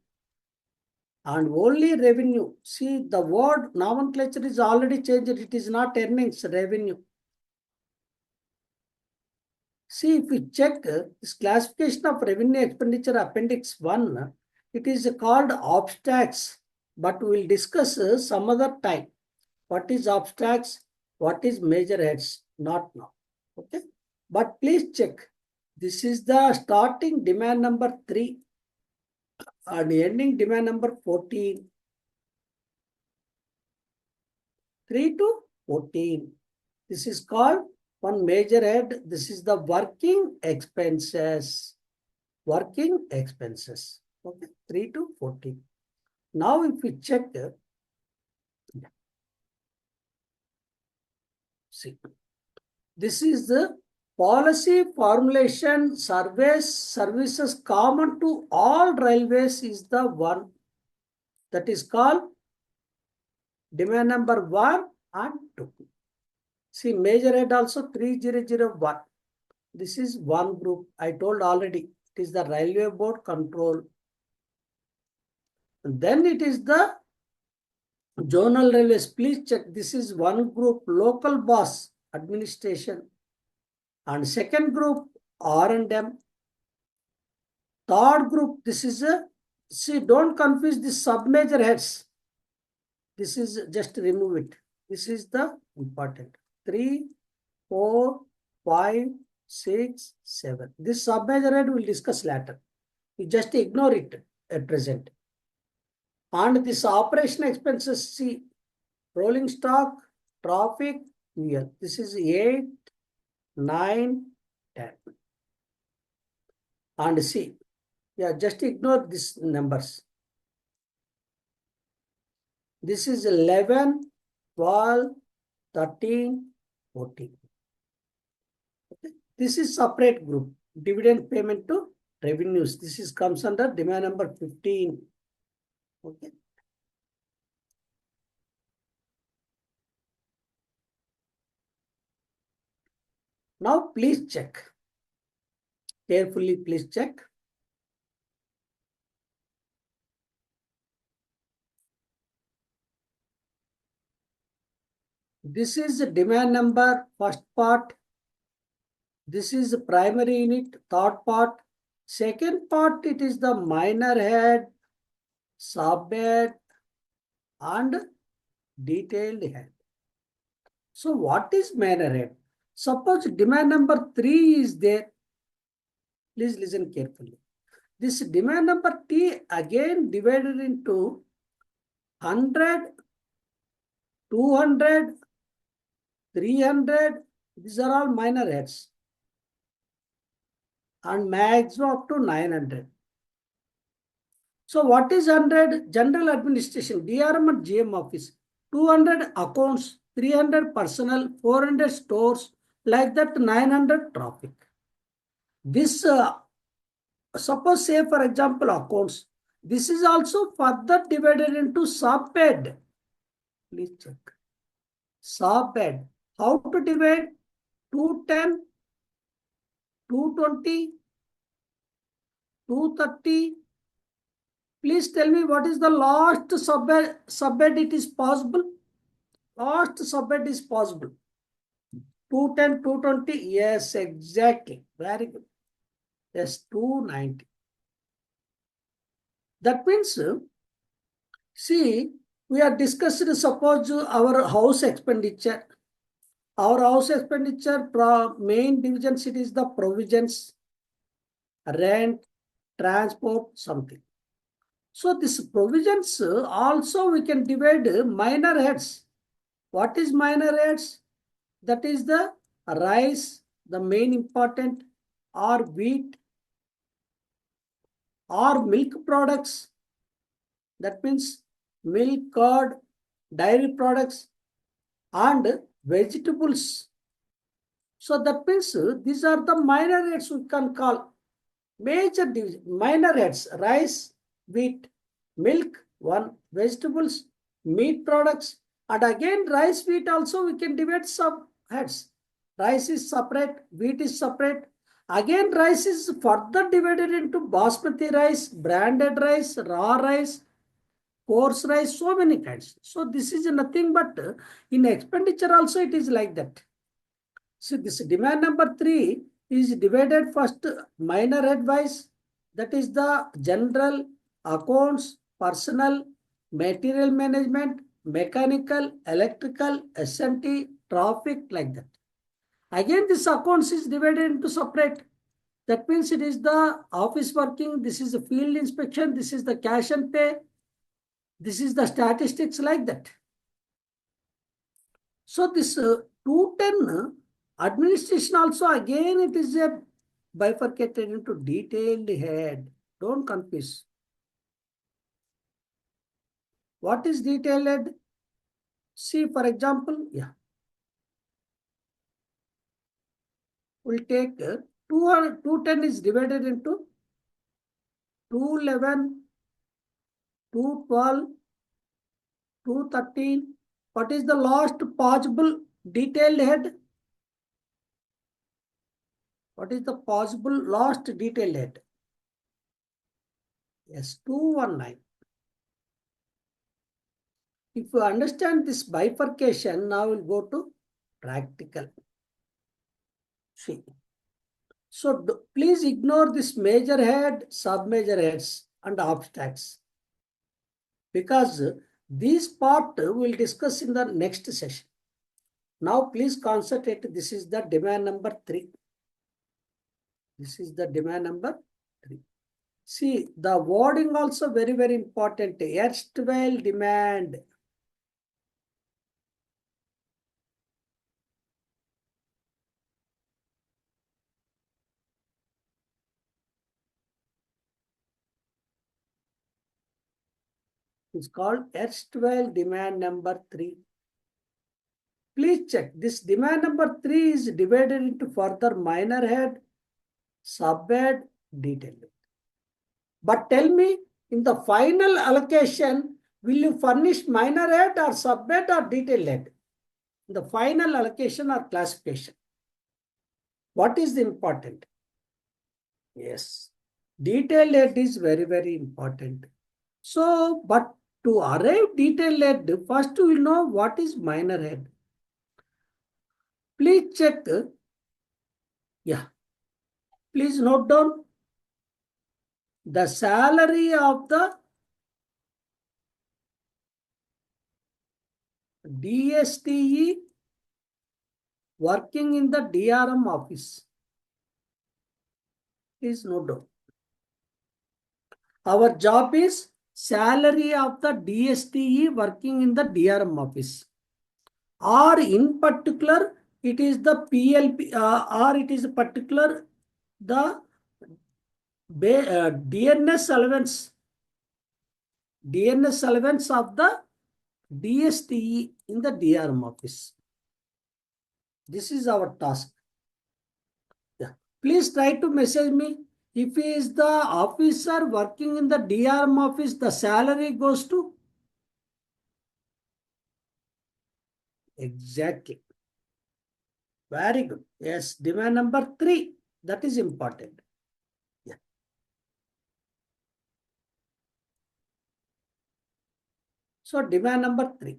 And only revenue. See, the word nomenclature is already changed. It is not earnings, revenue. See, if we check this classification of revenue expenditure appendix 1, it is called abstracts, but we will discuss some other time. What is abstracts? What is major heads? Not now. Okay. But please check. This is the starting demand number 3 and ending demand number 14. 3 to 14. This is called one major head. This is the working expenses. Working expenses. Okay, 3 to 14. Now, if we check, see, this is the policy formulation services common to all railways is the one that is called demand number 1 and 2. See, major head also 3001. This is one group. I told already. It is the railway board control. And then it is the zonal railways. Please check. This is one group, local boss administration. And second group, R&M. Third group, this is a, see, don't confuse the sub-major heads. This is just remove it. This is the important. 3, 4, 5, 6, 7. This sub-major head we'll discuss later. You just ignore it at present. And this operation expenses, see, rolling stock, traffic, fuel. This is 8, 9, 10. And see, yeah, just ignore these numbers. This is 11, 12, 13, 14. Okay. This is separate group. Dividend payment to revenues. This is comes under demand number 15. Okay. Now please check. Carefully, please check. This is the demand number, first part. This is the primary unit, third part. Second part, it is the minor head, subhead, and detailed head. So what is minor head? Suppose demand number 3 is there. Please listen carefully. This demand number T again divided into 100, 200, 300. These are all minor heads. And maximum up to 900. So what is 100? General administration, DRM and GM office. 200 accounts, 300 personnel, 400 stores, like that 900 traffic. This, suppose say for example accounts, this is also further divided into subhead. Please check. Subhead. How to divide? 210, 220, 230. Please tell me what is the last subhead it is possible? Last subhead is possible. 210, 220. Yes, exactly. Very good. Yes, 290. That means, see, we are discussing suppose our house expenditure. Our house expenditure main divisions, it is the provisions, rent, transport, something. So this provisions also we can divide minor heads. What is minor heads? That is the rice, the main important, or wheat, or milk products. That means milk, curd, dairy products, and vegetables. So that means these are the minor heads we can call. Major division, minor heads, rice, wheat, milk, one, vegetables, meat products, and again rice, wheat also we can divide sub heads. Rice is separate, wheat is separate. Again rice is further divided into basmati rice, branded rice, raw rice, coarse rice, so many kinds. So this is nothing but in expenditure also it is like that. So this demand number 3, is divided first minor head wise. That is the general, accounts, personal, material management, mechanical, electrical, S&T, traffic, like that. Again, this accounts is divided into separate. That means it is the office working, this is the field inspection, this is the cash and pay, this is the statistics, like that. So this 210 administration also, again it is a bifurcated into detailed head. Don't confuse. What is detailed head? See, for example, we'll take 210 is divided into 211, 212, 213. What is the last possible detailed head? What is the possible last detailed head? Yes, 219. If you understand this bifurcation, now we'll go to practical. See. So please ignore this major head, sub-major heads and abstracts, because this part we'll discuss in the next session. Now please concentrate. This is the demand number 3. This is the demand number 3. See, the wording also very, very important. Erstwhile demand. It's called erstwhile demand number 3. Please check. This demand number 3 is divided into further minor head, subhead, detail head. But tell me, in the final allocation, will you furnish minor head or subhead or detail head? In the final allocation or classification, what is important? Yes, detailed head is very, very important. So, but to arrive detailed head, first we know what is minor head. Please check. Please note down the salary of the DSTE working in the DRM office. Please note down. Our job is salary of the DSTE working in the DRM office. Or in particular, it is the PLP, or it is particular the DNS allowance. DNS allowance of the DSTE in the DRM office. This is our task. Please try to message me. If he is the officer working in the DRM office, the salary goes to? Exactly. Very good. Yes, demand number 3. That is important. So demand number 3.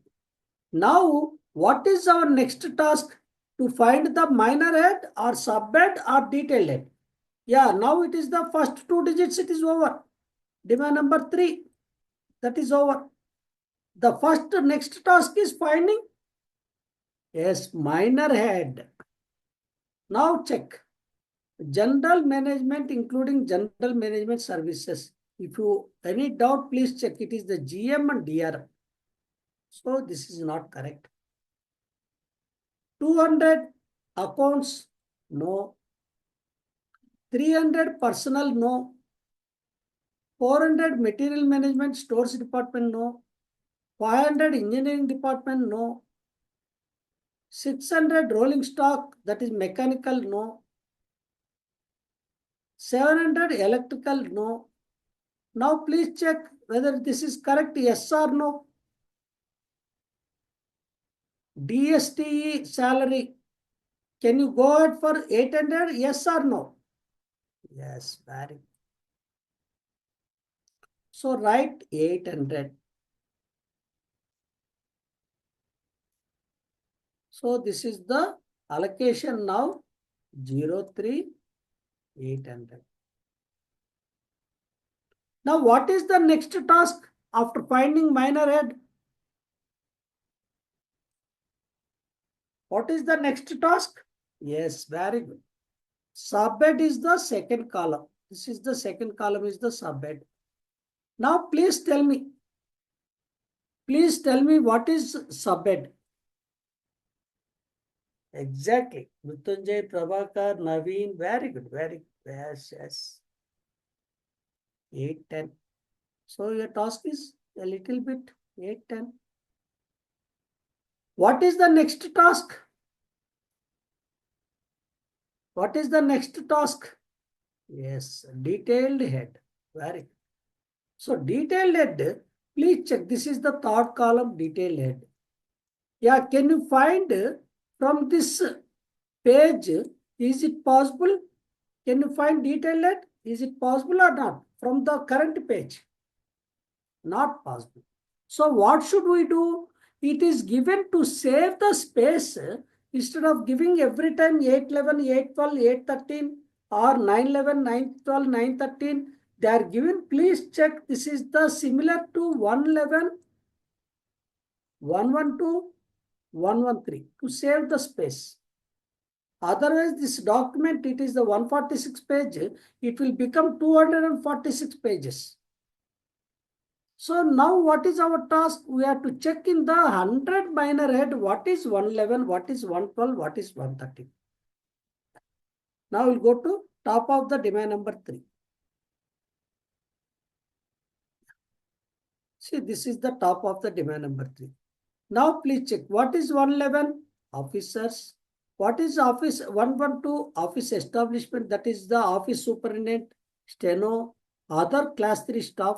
Now, what is our next task? To find the minor head or subhead or detailed head. Yeah, now it is the first 2 digits, it is over. Demand number 3, that is over. The first next task is finding, yes, minor head. Now check. General management, including general management services. If you any doubt, please check. It is the GM and DRM. So this is not correct. 200 accounts, no. 300 personnel, no. 400 material management stores department, no. 500 engineering department, no. 600 rolling stock, that is mechanical, no. 700 electrical, no. Now please check whether this is correct, yes or no. DSTE salary, can you go ahead for 800, yes or no? Yes, very good. So write 800. So this is the allocation now, 03, 800. Now, what is the next task after finding minor head? What is the next task? Yes, very good. Subhead is the second column. This is the second column is the subhead. Now, please tell me what is subhead? Exactly. Mrityunjay, Prabhakar, Naveen, very good, very good. Yes, yes. 8, 10. So your task is a little bit 8, 10. What is the next task? What is the next task? Yes, detailed head. Very good. So detailed head, please check. This is the third column, detailed head. Yeah, can you find from this page, is it possible? Can you find detailed head? Is it possible or not? From the current page? Not possible. So what should we do? It is given to save the space instead of giving every time 811, 812, 813 or 911, 912, 913. They are given. Please check. This is the similar to 111, 112, 113 to save the space. Otherwise, this document, it is the 146 page. It will become 246 pages. So now what is our task? We have to check in the 100 minor head, what is 111, what is 112, what is 113. Now we'll go to top of the demand number 3. See, this is the top of the demand number 3. Now please check, what is 111? Officers. What is office 112? Office establishment, that is the office superintendent, steno, other class 3 staff,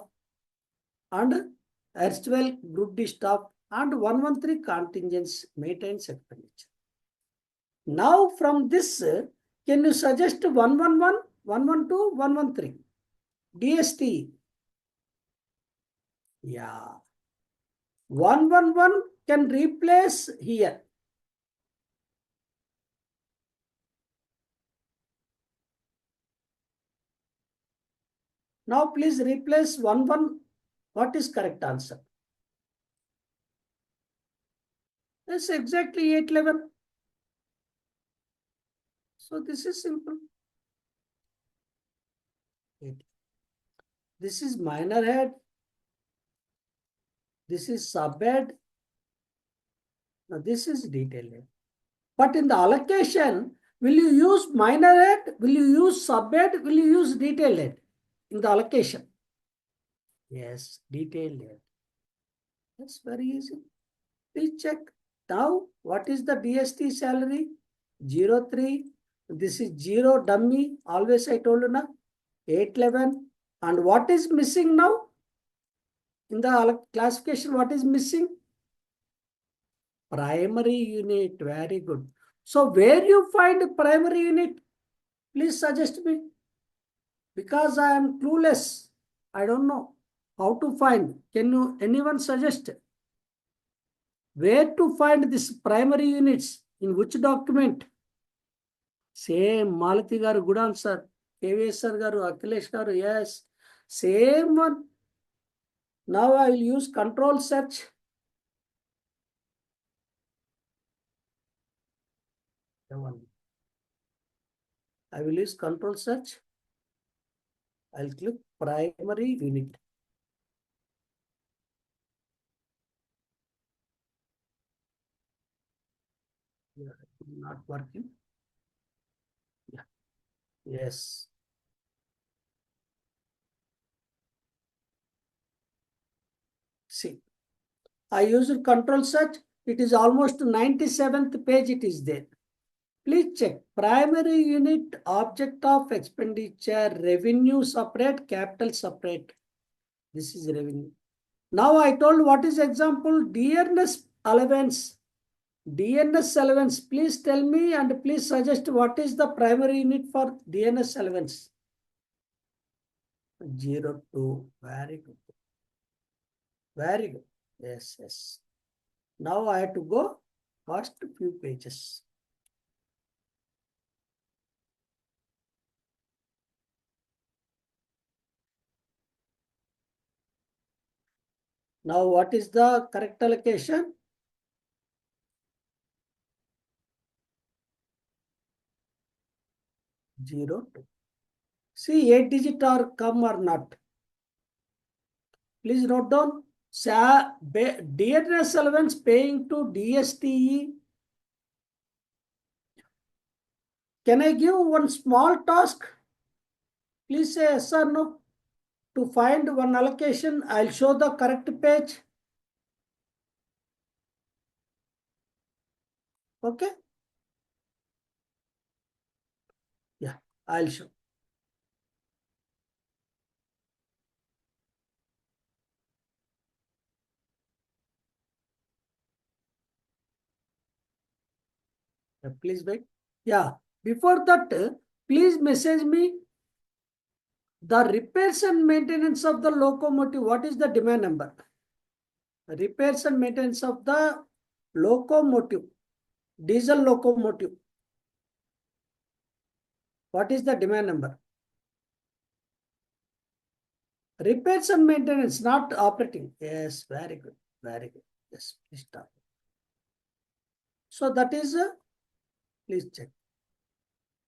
and erstwhile group D staff, and 113 contingents maintenance expenditure. Now from this, can you suggest 111, 112, 113? DST. Yeah. 111 can replace here. Now please replace 11. What is correct answer? Yes, exactly 811. So this is simple. This is minor head. This is subhead. Now this is detail head. But in the allocation, will you use minor head? Will you use subhead? Will you use detail head in the allocation? Yes, detail head. That's very easy. Please check. Now, what is the DST salary? 03. This is 0 dummy. Always I told you na. 811. And what is missing now? In the classification, what is missing? Primary unit. Very good. So where you find primary unit? Please suggest me. Because I am clueless. I don't know how to find. Can you anyone suggest? Where to find this primary units? In which document? Same. Malati garu, good answer. KVS sir garu, Akhilesh garu, yes. Same one. Now I will use control search. I will use control search. I'll click primary unit. Yeah, not working. Yeah. Yes. See, I used control search. It is almost 97th page. It is there. Please check. Primary unit, object of expenditure, revenue separate, capital separate. This is revenue. Now I told what is example? DNS allowance. DNS allowance. Please tell me and please suggest what is the primary unit for DNS allowance. 02. Very good. Very good. Yes, yes. Now I have to go first few pages. Now, what is the correct allocation? Zero, two. See, 8-digit are come or not. Please note down. DNS allowance paying to DSTE. Can I give one small task? Please say yes or no. To find one allocation, I'll show the correct page. Okay? Yeah, I'll show. Please wait. Yeah, before that, please message me the repairs and maintenance of the locomotive. What is the demand number? Repairs and maintenance of the locomotive, diesel locomotive. What is the demand number? Repairs and maintenance, not operating. Yes, very good. Very good. Yes, please start. So that is, please check.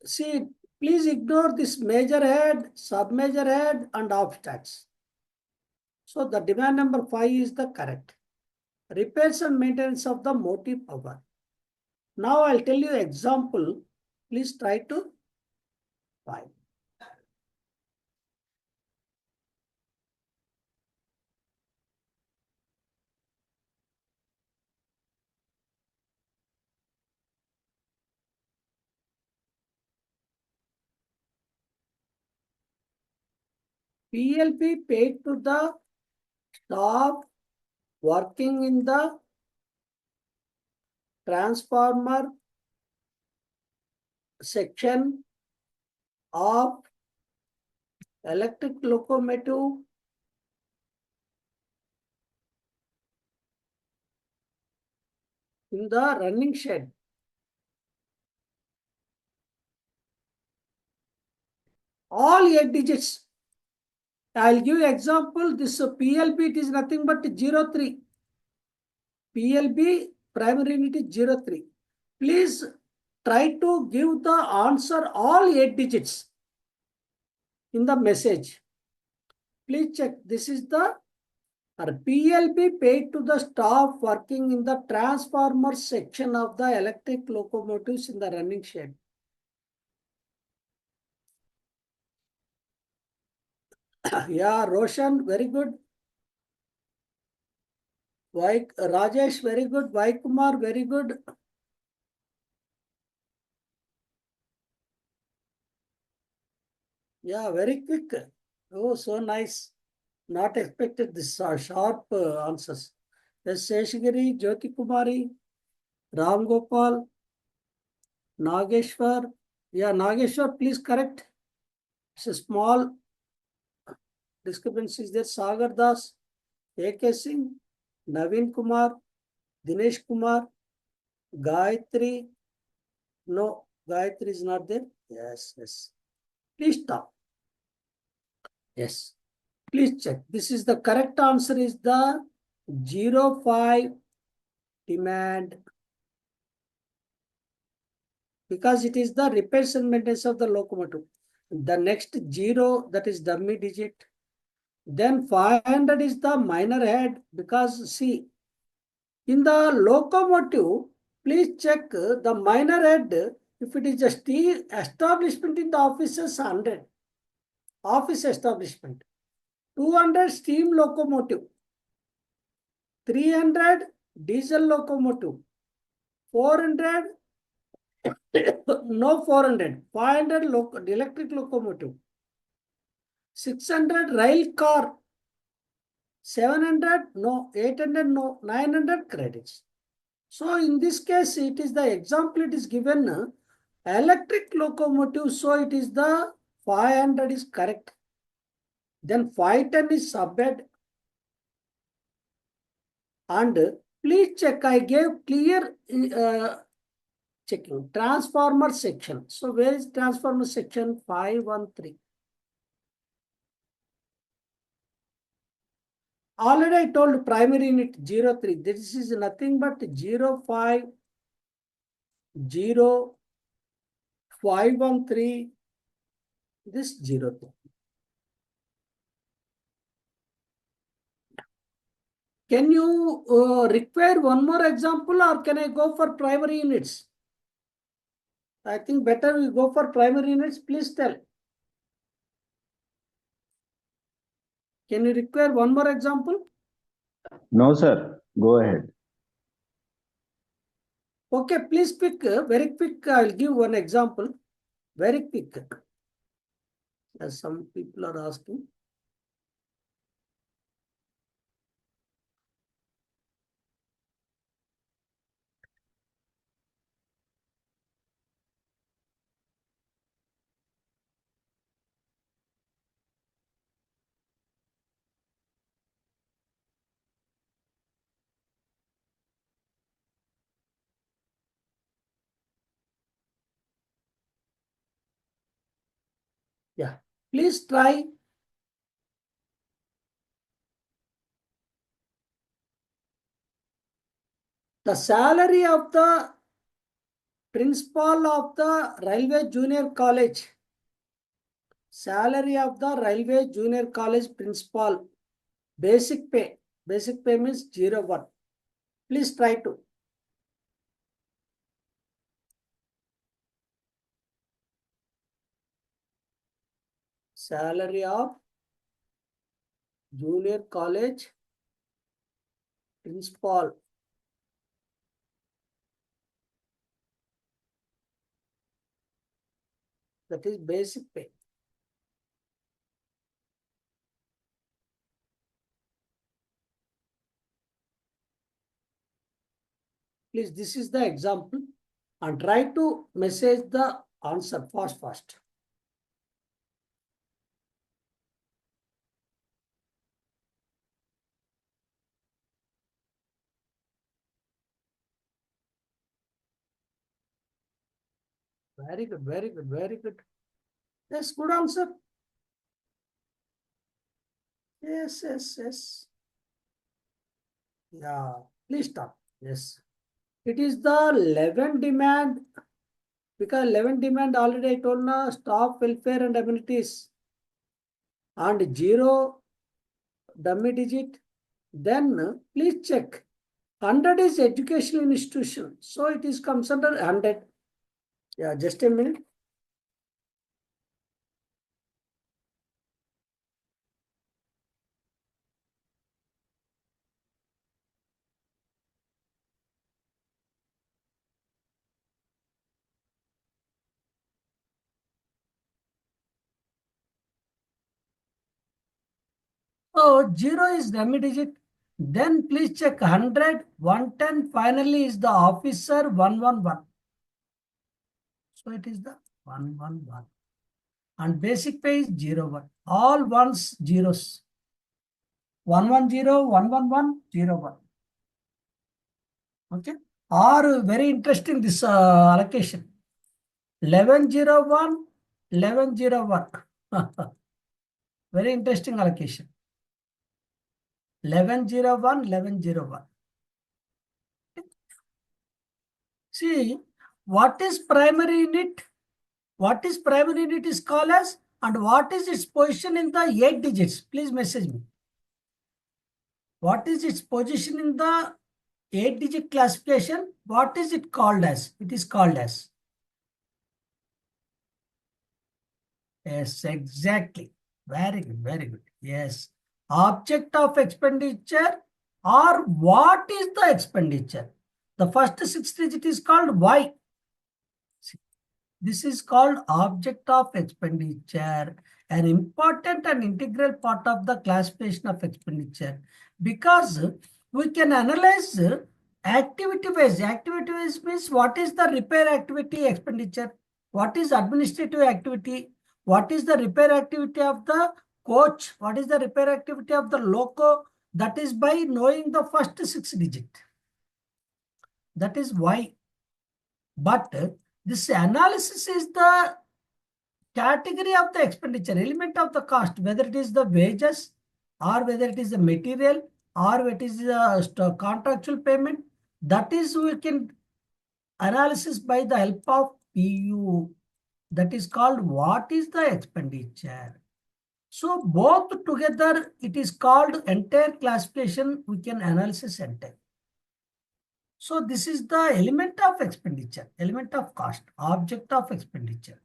See, please ignore this major head, sub-major head, and offstats. So the demand number 5 is the correct. Repairs and maintenance of the motive power. Now I'll tell you example. Please try to find. PLP paid to the staff working in the transformer section of electric locomotive in the running shed. All 8 digits. I'll give you example. This PLB, it is nothing but 03. PLB primary unit is 03. Please try to give the answer all 8 digits in the message. Please check. This is the PLB paid to the staff working in the transformer section of the electric locomotives in the running shed. Yeah, Roshan, very good. Rajesh, very good. Kumar, very good. Yeah, very quick. Oh, so nice. Not expected this sharp answers. Yes, Seshagiri, Jyoti Kumari, Ram Gopal, Nageshwar. Yeah, Nageshwar, please correct. It's a small discrepancy. Is there Sagar Das, A.K. Singh, Naveen Kumar, Dinesh Kumar, Gayatri. No, Gayatri is not there. Yes, yes. Please stop. Yes. Please check. This is the correct answer is the 05 demand. Because it is the repairs and maintenance of the locomotive. The next 0, that is dummy digit. Then 500 is the minor head, because see, in the locomotive, please check the minor head. If it is a steel establishment in the offices, 100. Office establishment. 200 steam locomotive. 300 diesel locomotive. 400 no 400. 500 electric locomotive. 600 rail car. 700 no. 800 no. 900 credits. So in this case, it is the example it is given electric locomotive. So it is the 500 is correct. Then 510 is subhead. And please check, I gave clear checking. Transformer section. So where is transformer section? 513. already I told primary unit 03. This is nothing but 05, 0, 513, this 02. Can you require one more example or can I go for primary units? I think better we go for primary units. Please tell. Can you require one more example? No, sir. Go ahead. Okay, please pick very quick. I'll give one example. Very quick. As some people are asking. Yeah, please try. The salary of the principal of the Railway Junior College. Salary of the Railway Junior College principal. Basic pay. Basic pay means 01. Please try to. Salary of Junior College principal. That is basic pay. Please, this is the example and try to message the answer fast. Very good, very good, very good. Yes, good answer. Yes. Yeah, please stop. Yes. It is the 11 demand, because 11 demand already I told na, staff welfare and amenities and 0 dummy digit. Then please check. 100 is educational institution. So it is comes under 100. Yeah, just a minute. So 0 is dummy digit. Then please check 100, 110. Finally is the officer 111. So it is the 111. And basic pay is 01. All ones zeros. 110, 111, 01. Okay. Or very interesting this allocation. 1101, 1101. Very interesting allocation. 1101, 1101. See, what is primary unit? What is primary unit is called as, and what is its position in the 8 digits? Please message me. What is its position in the 8-digit classification? What is it called as? It is called as. Yes, exactly. Very good, very good. Yes. Object of expenditure or what is the expenditure? The first 6 digit is called Y. This is called object of expenditure, an important and integral part of the classification of expenditure, because we can analyze activity wise. Activity wise means what is the repair activity expenditure? What is administrative activity? What is the repair activity of the coach? What is the repair activity of the loco? That is by knowing the first 6 digit. That is why. But this analysis is the category of the expenditure, element of the cost, whether it is the wages or whether it is the material or what is the contractual payment, that is we can analysis by the help of PU. That is called what is the expenditure. So both together it is called entire classification. We can analysis entire. So this is the element of expenditure, element of cost, object of expenditure.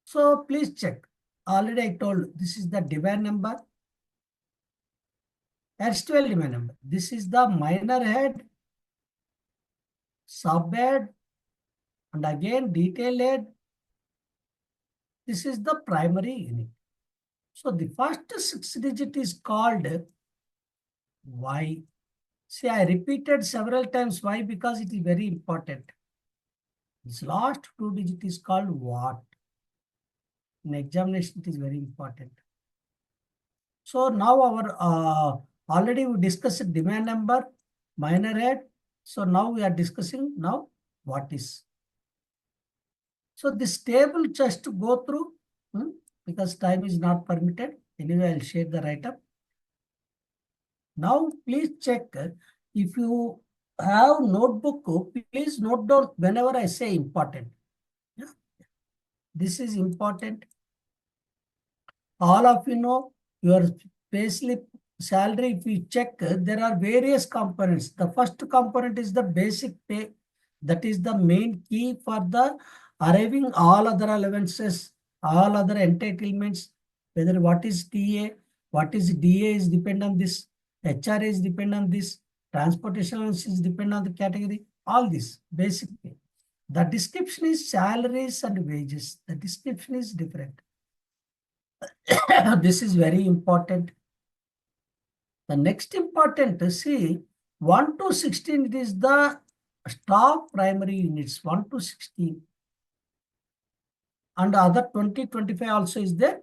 So please check. Already I told this is the demand number. Erstwhile demand number. This is the minor head, subhead, and again detail head. This is the primary unit. So the first 6 digit is called Y. See, I repeated several times why, because it is very important. This last 2 digit is called what. In examination, it is very important. So now our already we discussed demand number, minor head. So now we are discussing now what is. So this table just to go through because time is not permitted. Anyway, I'll share the write-up. Now please check if you have notebook, please note down whenever I say important. Yeah. This is important. All of you know your payslip salary, if you check, there are various components. The first component is the basic pay. That is the main key for the arriving all other allowances, all other entitlements, whether what is TA, what is DA is depend on this, HRA is depend on this, transportation allowance is depend on the category, all this basic pay. The description is salaries and wages. The description is different. This is very important. The next important, see, 1 to 16, it is the staff primary units, 1 to 16. And other 20, 25 also is there.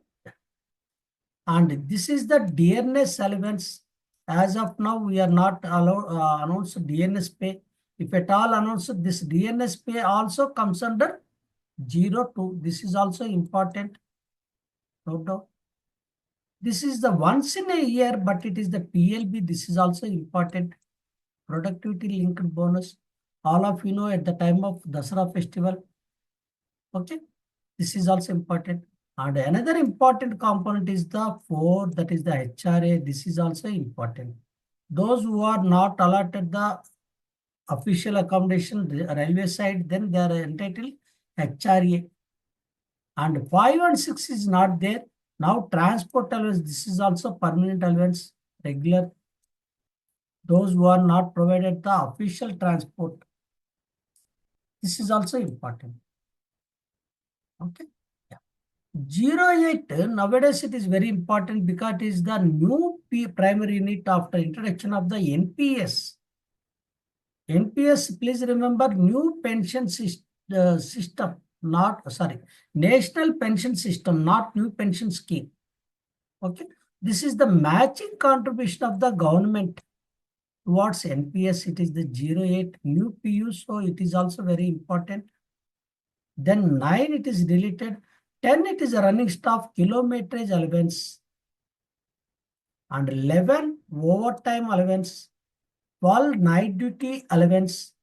And this is the DNS allowance. As of now, we are not allowed announce DNS pay. If at all announced, this DNS pay also comes under 02. This is also important. Note down. This is the once in a year, but it is the PLB. This is also important. Productivity linked bonus. All of you know at the time of Dasara festival. Okay. This is also important. And another important component is the 4, that is the HRA. This is also important. Those who are not allotted the official accommodation, the railway side, then they are entitled HRA. And 5 and 6 is not there. Now transport allowance, this is also permanent allowance, regular. Those who are not provided the official transport. This is also important. Okay. Yeah. 08, nowadays it is very important because it is the new primary unit after introduction of the NPS. NPS, please remember, new pension system, not, sorry, national pension system, not new pension scheme. Okay. This is the matching contribution of the government towards NPS. It is the 08 new PU. So it is also very important. Then 9, it is deleted. 10, it is a running staff kilometerage allowance. And 11, overtime allowance. 12, night duty allowance.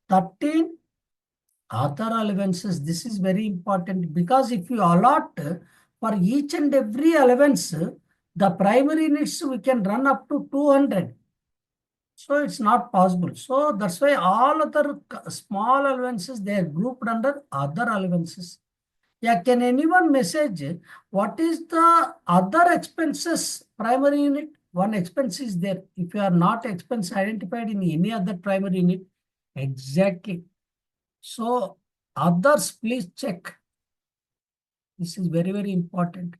13, other allowances. This is very important because if you allot for each and every allowance, the primary units we can run up to 200. So it's not possible. So that's why all other small allowances, they are grouped under other allowances. Yeah, can anyone message what is the other expenses primary unit? One expense is there. If you are not expense identified in any other primary unit, exactly. So others, please check. This is very, very important.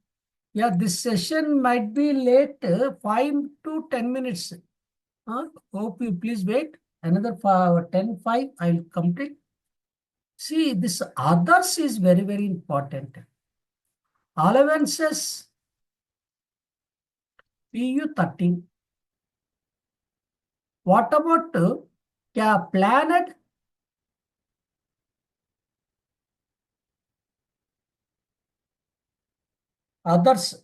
Yeah, this session might be late, 5 to 10 minutes. Hope you please wait. Another 10, 5, I'll complete. See, this others is very, very important. Allowances, PU 13. What about planned? Others.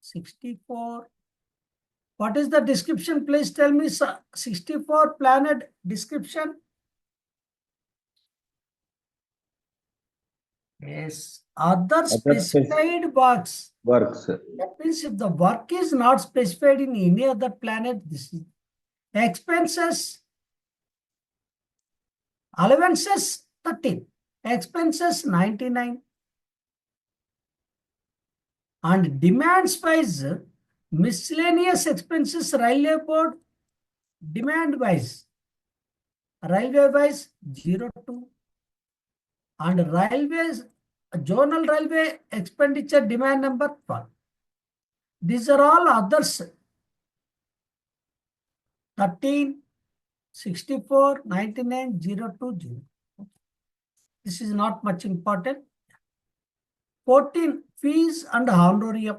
64. What is the description? Please tell me, 64 planned description. Yes, other specified works. Works. That means if the work is not specified in any other planet, this is expenses. Allowances 13. Expenses 99. And demands wise, miscellaneous expenses, railway board, demand wise, railway wise 02. And railways, zonal railway expenditure demand number 12. These are all others. 13, 64, 99, 02, 0. This is not much important. 14, fees and honorarium,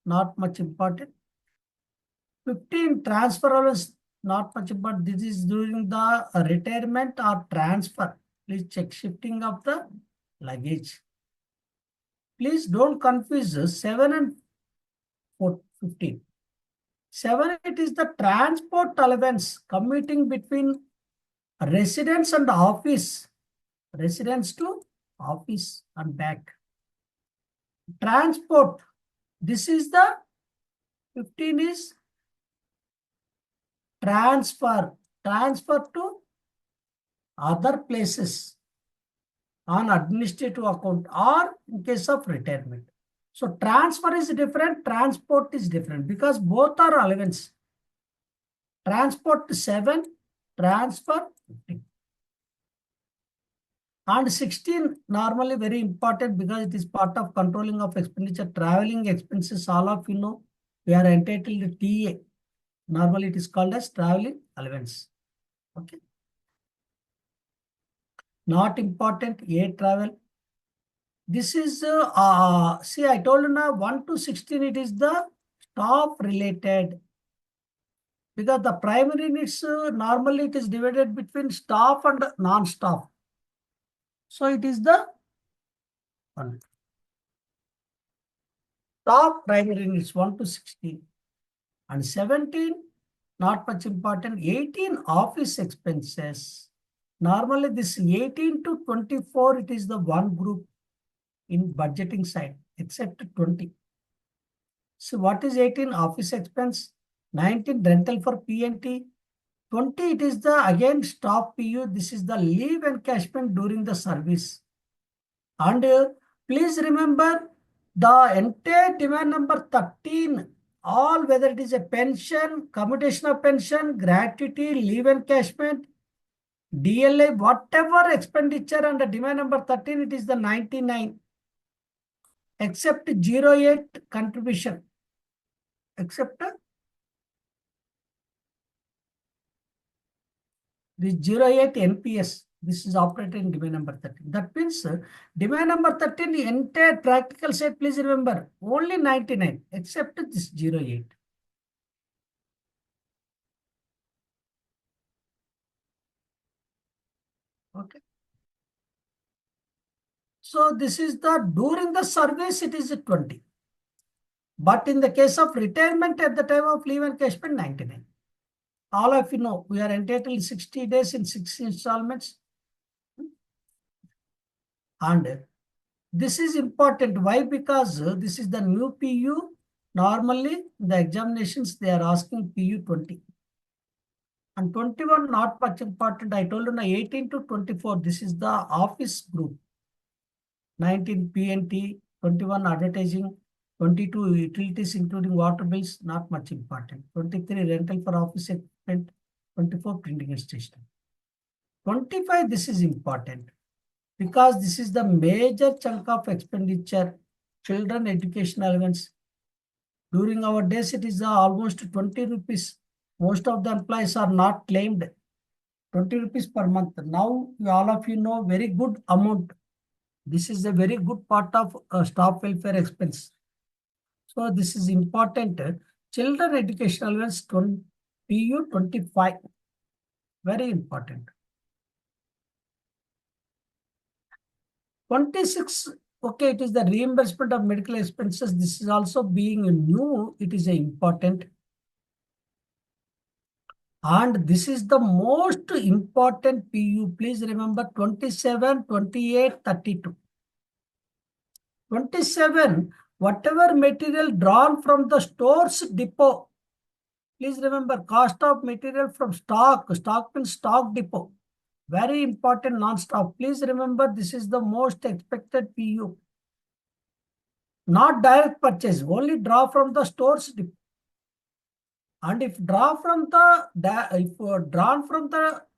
not much important. 15, transfer allowance, not much important. This is during the retirement or transfer. Please check shifting of the luggage. Please don't confuse 7 and 15. 7, it is the transport allowance commuting between residence and office. Residence to office and back. Transport. This is the 15 is transfer. Transfer to other places on administrative account or in case of retirement. So transfer is different, transport is different because both are allowance. Transport 7, transfer 15. And 16 normally very important because it is part of controlling of expenditure. Traveling expenses, all of you know, we are entitled to TA. Normally it is called as traveling allowance. Okay. Not important, air travel. This is, see, I told you now 1 to 16, it is the staff related. Because the primary needs, normally it is divided between staff and non-staff. So it is the one. Staff primary needs 1 to 16. And 17, not much important. 18, office expenses. Normally this 18 to 24, it is the one group in budgeting side, except 20. So what is 18? Office expense. 19, rental for P&T. 20, it is the, again, staff PU. This is the leave encashment during the service. And please remember the entire demand number 13, all whether it is a pension, commutation of pension, gratuity, leave encashment, DLA, whatever expenditure under demand number 13, it is the 99. Except 08 contribution. Except this 08 NPS. This is operated in demand number 13. That means demand number 13, the entire practical set, please remember, only 99, except this 08. Okay. So this is the, during the service, it is 20. But in the case of retirement at the time of leave encashment, 99. All of you know, we are entitled 60 days in 6 installments. And this is important. Why? Because this is the new PU. Normally, the examinations, they are asking PU 20. And 21, not much important. I told you now 18 to 24, this is the office group. 19, P&T, 21, advertising, 22, utilities, including water bills, not much important. 23, rental for office equipment, 24, printing and stationery. 25, this is important because this is the major chunk of expenditure, children education allowance. During our days, it is almost 20 rupees. Most of the employees are not claimed 20 rupees per month. Now, all of you know very good amount. This is a very good part of staff welfare expense. So this is important. Children education allowance PU 25. Very important. 26, okay, it is the reimbursement of medical expenses. This is also being new. It is important. And this is the most important PU. Please remember 27, 28, 32. 27, whatever material drawn from the store's depot. Please remember cost of material from stock. Stock means stock depot. Very important non-stop. Please remember this is the most expected PU. Not direct purchase, only draw from the store's depot. And if drawn from the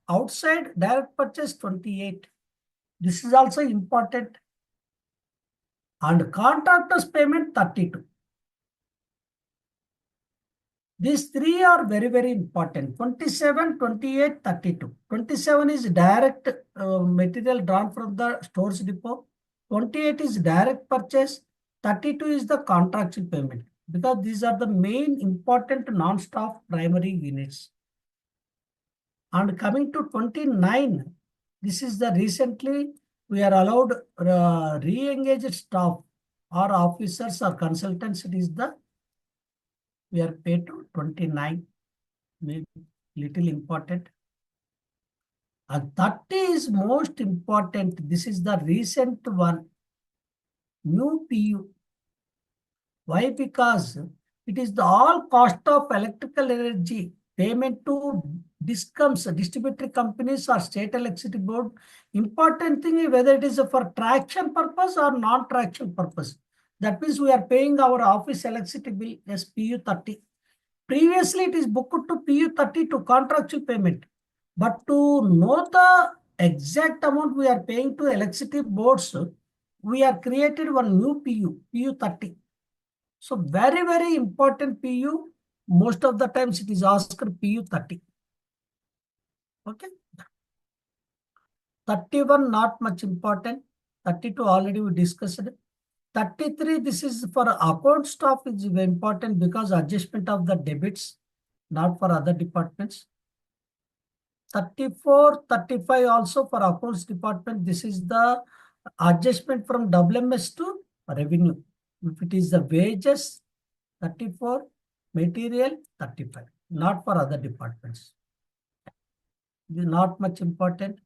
outside, direct purchase 28. This is also important. And contractor's payment 32. These three are very, very important. 27, 28, 32. 27 is direct material drawn from the store's depot. 28 is direct purchase. 32 is the contractual payment. Because these are the main important non-stop primary units. And coming to 29, this is the recently we are allowed re-engaged staff or officers or consultants. It is the we are paid to 29, maybe little important. And 30 is most important. This is the recent one, new PU. Why? Because it is the all cost of electrical energy payment to DISCOMs, distributory companies or state electricity board. Important thing is whether it is for traction purpose or non-traction purpose. That means we are paying our office electricity bill as PU 30. Previously, it is booked to PU 30 to contractual payment. But to know the exact amount we are paying to electricity boards, we have created one new PU 30. So very, very important PU. Most of the times it is asked PU 30. Okay. 31, not much important. 32 already we discussed. 33, this is for account staff is very important because adjustment of the debits, not for other departments. 34, 35 also for accounts department. This is the adjustment from WMS to revenue. If it is the wages, 34, material, 35, not for other departments. This is not much important.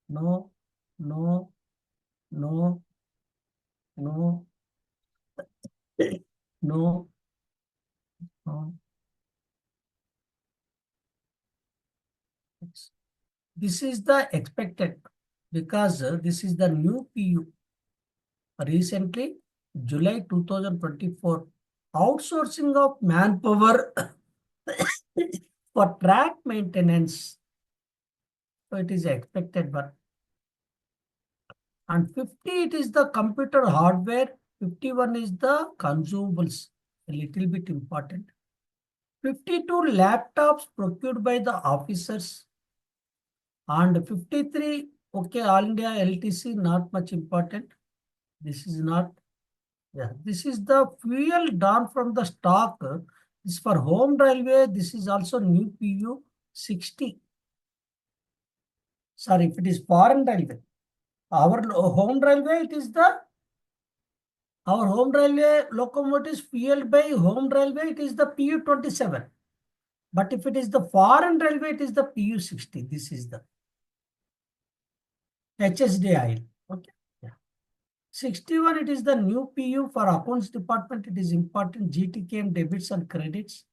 No, no, no, no, no, no. This is the expected because this is the new PU. Recently, July 2024, outsourcing of manpower for track maintenance. So it is expected, but and 50 it is the computer hardware, 51 is the consumables, a little bit important. 52 laptops procured by the officers. And 53, okay, All India LTC, not much important. This is not, yeah, this is the fuel drawn from the stock. This is for home railway. This is also new PU 60. Sorry, if it is foreign railway. Our home railway, it is the, our home railway locomotives fueled by home railway, it is the PU 27. But if it is the foreign railway, it is the PU 60. This is the HSDI. Okay. Yeah. 61, it is the new PU for accounts department. It is important GTKM debits and credits.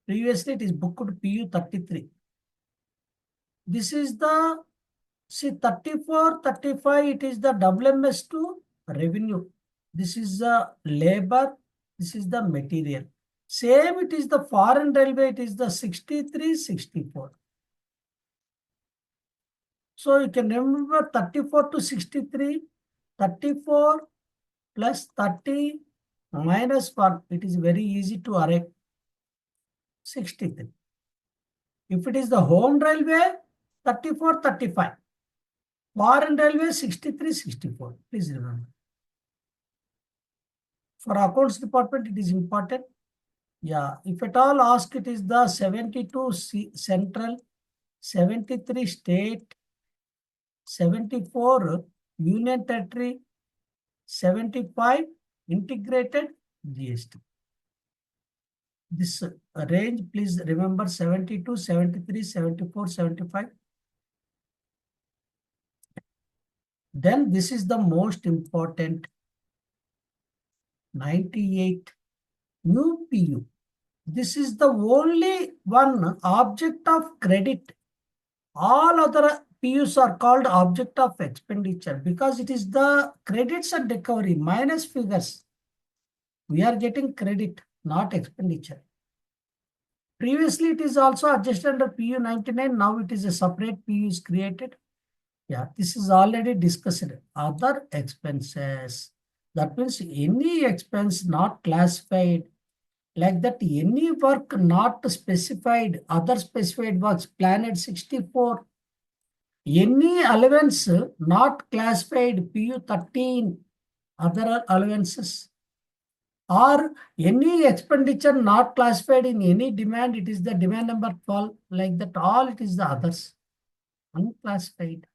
Previously, it is booked PU 33. This is the, see 34, 35, it is the WMS to revenue. This is the labor. This is the material. Same, it is the foreign railway. It is the 63, 64. So you can remember 34 to 63, 34 plus 30 minus 1. It is very easy to arrive. 63. If it is the home railway, 34, 35. Foreign railway, 63, 64. Please remember. For accounts department, it is important. Yeah, if at all ask, it is the 72 central, 73 state, 74 Union Territory 75, integrated GST. This range, please remember 72, 73, 74, 75. Then this is the most important 98 new PU. This is the only one object of credit. All other PUs are called object of expenditure because it is the credits and recovery minus figures. We are getting credit, not expenditure. Previously, it is also adjusted under PU 99. Now it is a separate PU is created. Yeah, this is already discussed. Other expenses. That means any expense not classified, like that any work not specified, other specified works, planned 64. Any allowance not classified, PU 13, other allowances. Or any expenditure not classified in any demand, it is the demand number 12, like that all it is the others, unclassified.